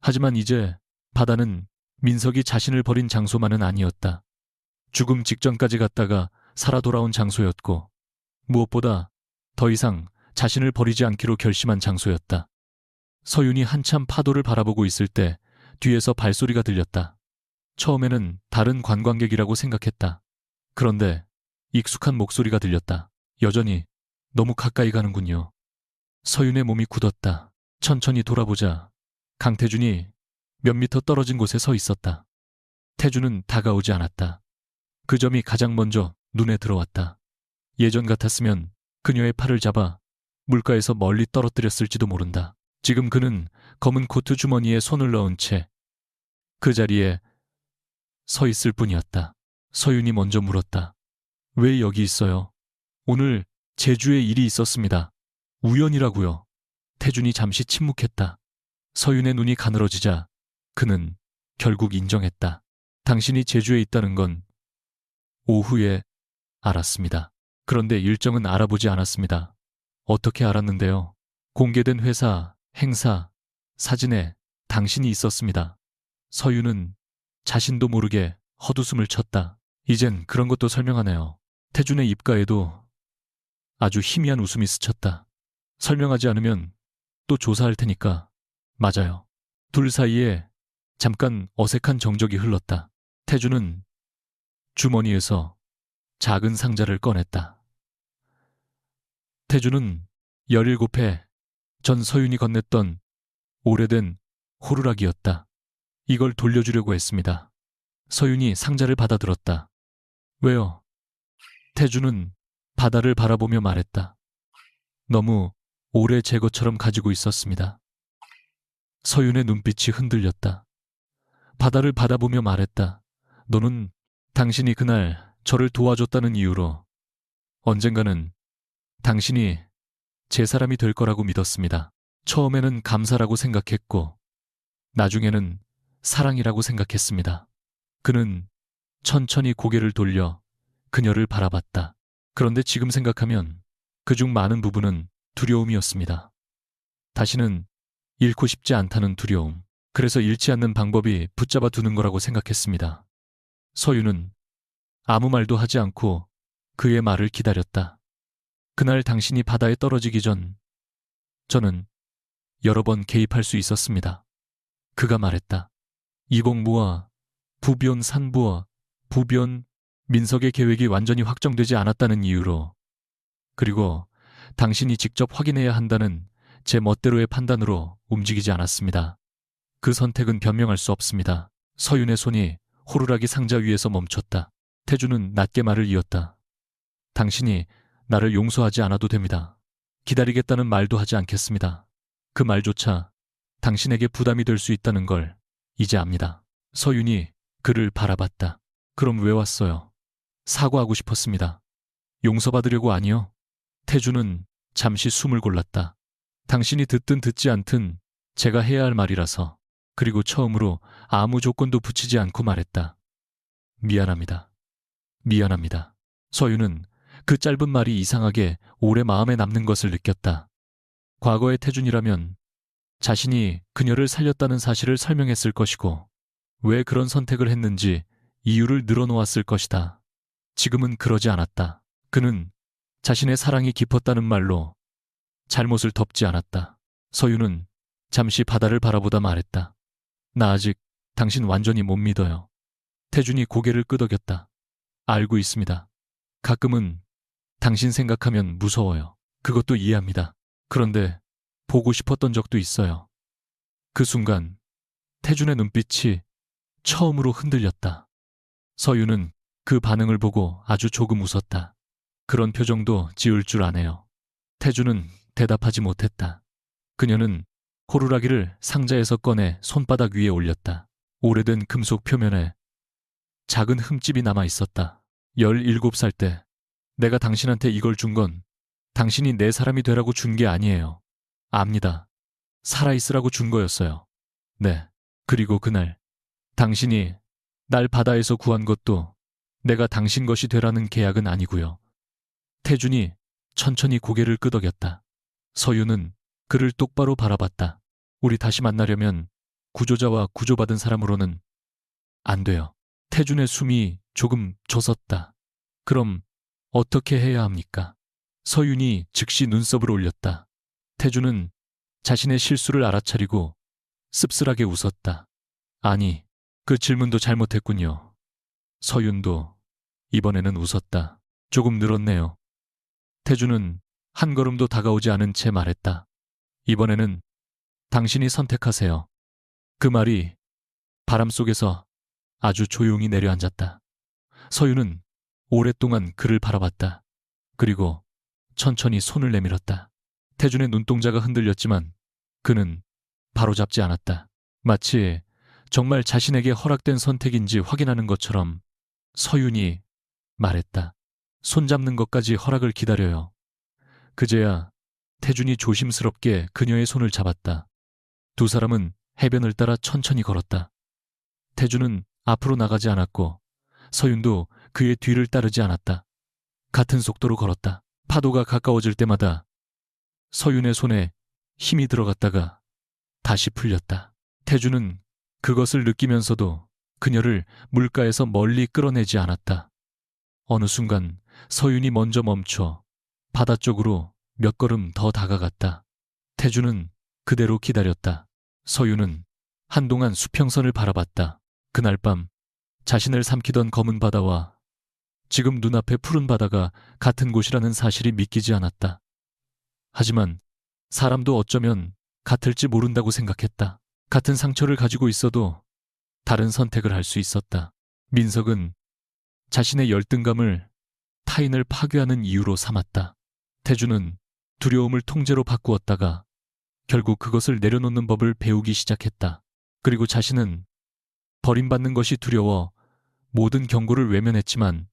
하지만 이제 바다는 민석이 자신을 버린 장소만은 아니었다. 죽음 직전까지 갔다가 살아 돌아온 장소였고 무엇보다 더 이상 자신을 버리지 않기로 결심한 장소였다. 서윤이 한참 파도를 바라보고 있을 때 뒤에서 발소리가 들렸다. 처음에는 다른 관광객이라고 생각했다. 그런데 익숙한 목소리가 들렸다. 여전히 너무 가까이 가는군요. 서윤의 몸이 굳었다. 천천히 돌아보자 강태준이 몇 미터 떨어진 곳에 서 있었다. 태준은 다가오지 않았다. 그 점이 가장 먼저 눈에 들어왔다. 예전 같았으면 그녀의 팔을 잡아 물가에서 멀리 떨어뜨렸을지도 모른다. 지금 그는 검은 코트 주머니에 손을 넣은 채 그 자리에 서 있을 뿐이었다. 서윤이 먼저 물었다. 왜 여기 있어요? 오늘 제주에 일이 있었습니다. 우연이라고요. 태준이 잠시 침묵했다. 서윤의 눈이 가늘어지자 그는 결국 인정했다. 당신이 제주에 있다는 건 오후에 알았습니다. 그런데 일정은 알아보지 않았습니다. 어떻게 알았는데요? 공개된 회사, 행사, 사진에 당신이 있었습니다. 서윤은 자신도 모르게 헛웃음을 쳤다. 이젠 그런 것도 설명하네요. 태준의 입가에도 아주 희미한 웃음이 스쳤다. 설명하지 않으면 또 조사할 테니까. 맞아요. 둘 사이에 잠깐 어색한 정적이 흘렀다. 태준은 주머니에서 작은 상자를 꺼냈다. 태준은 17회 전 서윤이 건넸던 오래된 호루라기였다. 이걸 돌려주려고 했습니다. 서윤이 상자를 받아들었다. 왜요? 태준은 바다를 바라보며 말했다. 너무 오래 제 것처럼 가지고 있었습니다. 서윤의 눈빛이 흔들렸다. 바다를 바라보며 말했다. 너는 당신이 그날 저를 도와줬다는 이유로 언젠가는 당신이 제 사람이 될 거라고 믿었습니다. 처음에는 감사라고 생각했고 나중에는 사랑이라고 생각했습니다. 그는 천천히 고개를 돌려 그녀를 바라봤다. 그런데 지금 생각하면 그중 많은 부분은 두려움이었습니다. 다시는 잃고 싶지 않다는 두려움. 그래서 잃지 않는 방법이 붙잡아 두는 거라고 생각했습니다. 서윤은 아무 말도 하지 않고 그의 말을 기다렸다. 그날 당신이 바다에 떨어지기 전 저는 여러 번 개입할 수 있었습니다. 그가 말했다. 이공무와 부변 산부와 부변 민석의 계획이 완전히 확정되지 않았다는 이유로, 그리고 당신이 직접 확인해야 한다는 제 멋대로의 판단으로 움직이지 않았습니다. 그 선택은 변명할 수 없습니다. 서윤의 손이 호루라기 상자 위에서 멈췄다. 태준은 낮게 말을 이었다. 당신이 나를 용서하지 않아도 됩니다. 기다리겠다는 말도 하지 않겠습니다. 그 말조차 당신에게 부담이 될 수 있다는 걸 이제 압니다. 서윤이 그를 바라봤다. 그럼 왜 왔어요? 사과하고 싶었습니다. 용서받으려고 아니요? 태준은 잠시 숨을 골랐다. 당신이 듣든 듣지 않든 제가 해야 할 말이라서. 그리고 처음으로 아무 조건도 붙이지 않고 말했다. 미안합니다. 미안합니다. 서윤은 그 짧은 말이 이상하게 오래 마음에 남는 것을 느꼈다. 과거의 태준이라면 자신이 그녀를 살렸다는 사실을 설명했을 것이고 왜 그런 선택을 했는지 이유를 늘어놓았을 것이다. 지금은 그러지 않았다. 그는 자신의 사랑이 깊었다는 말로 잘못을 덮지 않았다. 서윤은 잠시 바다를 바라보다 말했다. 나 아직 당신 완전히 못 믿어요. 태준이 고개를 끄덕였다. 알고 있습니다. 가끔은 당신 생각하면 무서워요. 그것도 이해합니다. 그런데 보고 싶었던 적도 있어요. 그 순간 태준의 눈빛이 처음으로 흔들렸다. 서윤은 그 반응을 보고 아주 조금 웃었다. 그런 표정도 지을 줄 아네요. 태준은 대답하지 못했다. 그녀는 호루라기를 상자에서 꺼내 손바닥 위에 올렸다. 오래된 금속 표면에 작은 흠집이 남아 있었다. 17살 때 내가 당신한테 이걸 준 건 당신이 내 사람이 되라고 준 게 아니에요. 압니다. 살아있으라고 준 거였어요. 네. 그리고 그날 당신이 날 바다에서 구한 것도 내가 당신 것이 되라는 계약은 아니고요. 태준이 천천히 고개를 끄덕였다. 서윤은 그를 똑바로 바라봤다. 우리 다시 만나려면 구조자와 구조받은 사람으로는 안 돼요. 태준의 숨이 조금 젖었다. 그럼 어떻게 해야 합니까? 서윤이 즉시 눈썹을 올렸다. 태준은 자신의 실수를 알아차리고 씁쓸하게 웃었다. 아니, 그 질문도 잘못했군요. 서윤도 이번에는 웃었다. 조금 늘었네요. 태준은 한 걸음도 다가오지 않은 채 말했다. 이번에는 당신이 선택하세요. 그 말이 바람 속에서 아주 조용히 내려앉았다. 서윤은 오랫동안 그를 바라봤다. 그리고 천천히 손을 내밀었다. 태준의 눈동자가 흔들렸지만 그는 바로잡지 않았다. 마치 정말 자신에게 허락된 선택인지 확인하는 것처럼 서윤이 말했다. 손잡는 것까지 허락을 기다려요. 그제야 태준이 조심스럽게 그녀의 손을 잡았다. 두 사람은 해변을 따라 천천히 걸었다. 태준은 앞으로 나가지 않았고 서윤도 그의 뒤를 따르지 않았다. 같은 속도로 걸었다. 파도가 가까워질 때마다 서윤의 손에 힘이 들어갔다가 다시 풀렸다. 태주는 그것을 느끼면서도 그녀를 물가에서 멀리 끌어내지 않았다. 어느 순간 서윤이 먼저 멈춰 바다 쪽으로 몇 걸음 더 다가갔다. 태주는 그대로 기다렸다. 서윤은 한동안 수평선을 바라봤다. 그날 밤 자신을 삼키던 검은 바다와 지금 눈앞의 푸른 바다가 같은 곳이라는 사실이 믿기지 않았다. 하지만 사람도 어쩌면 같을지 모른다고 생각했다. 같은 상처를 가지고 있어도 다른 선택을 할 수 있었다. 민석은 자신의 열등감을 타인을 파괴하는 이유로 삼았다. 태주는 두려움을 통제로 바꾸었다가 결국 그것을 내려놓는 법을 배우기 시작했다. 그리고 자신은 버림받는 것이 두려워 모든 경고를 외면했지만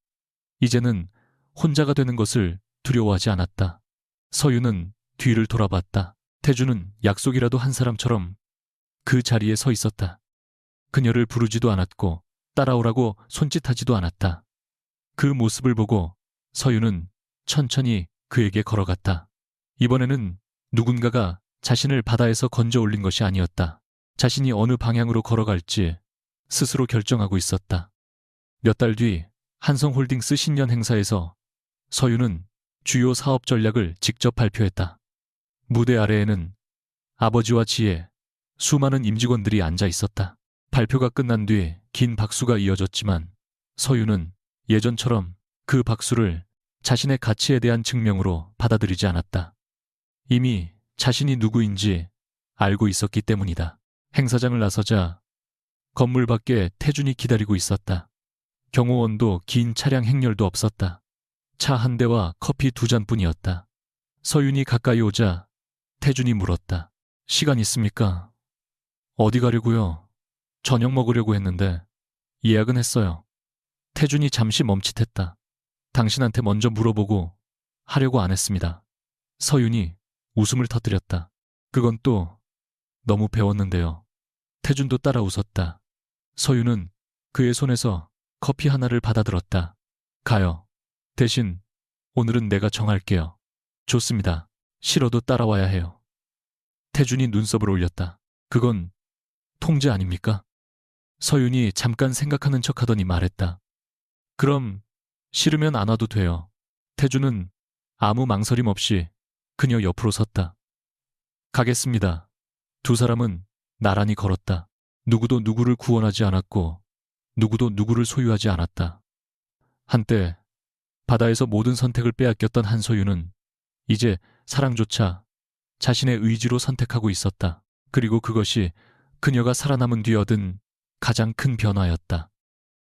이제는 혼자가 되는 것을 두려워하지 않았다. 서윤은 뒤를 돌아봤다. 태주는 약속이라도 한 사람처럼 그 자리에 서 있었다. 그녀를 부르지도 않았고 따라오라고 손짓하지도 않았다. 그 모습을 보고 서윤은 천천히 그에게 걸어갔다. 이번에는 누군가가 자신을 바다에서 건져 올린 것이 아니었다. 자신이 어느 방향으로 걸어갈지 스스로 결정하고 있었다. 몇 달 뒤 한성홀딩스 신년 행사에서 서윤은 주요 사업 전략을 직접 발표했다. 무대 아래에는 아버지와 지혜, 수많은 임직원들이 앉아 있었다. 발표가 끝난 뒤 긴 박수가 이어졌지만 서윤은 예전처럼 그 박수를 자신의 가치에 대한 증명으로 받아들이지 않았다. 이미 자신이 누구인지 알고 있었기 때문이다. 행사장을 나서자 건물 밖에 태준이 기다리고 있었다. 경호원도 긴 차량 행렬도 없었다. 차 한 대와 커피 2잔뿐이었다. 서윤이 가까이 오자 태준이 물었다. 시간 있습니까? 어디 가려고요? 저녁 먹으려고 했는데 예약은 했어요. 태준이 잠시 멈칫했다. 당신한테 먼저 물어보고 하려고 안 했습니다. 서윤이 웃음을 터뜨렸다. 그건 또 너무 배웠는데요. 태준도 따라 웃었다. 서윤은 그의 손에서 커피 하나를 받아들었다. 가요. 대신 오늘은 내가 정할게요. 좋습니다. 싫어도 따라와야 해요. 태준이 눈썹을 올렸다. 그건 통제 아닙니까? 서윤이 잠깐 생각하는 척하더니 말했다. 그럼 싫으면 안 와도 돼요. 태준은 아무 망설임 없이 그녀 옆으로 섰다. 가겠습니다. 두 사람은 나란히 걸었다. 누구도 누구를 구원하지 않았고 누구도 누구를 소유하지 않았다. 한때 바다에서 모든 선택을 빼앗겼던 한소윤은 이제 사랑조차 자신의 의지로 선택하고 있었다. 그리고 그것이 그녀가 살아남은 뒤 얻은 가장 큰 변화였다.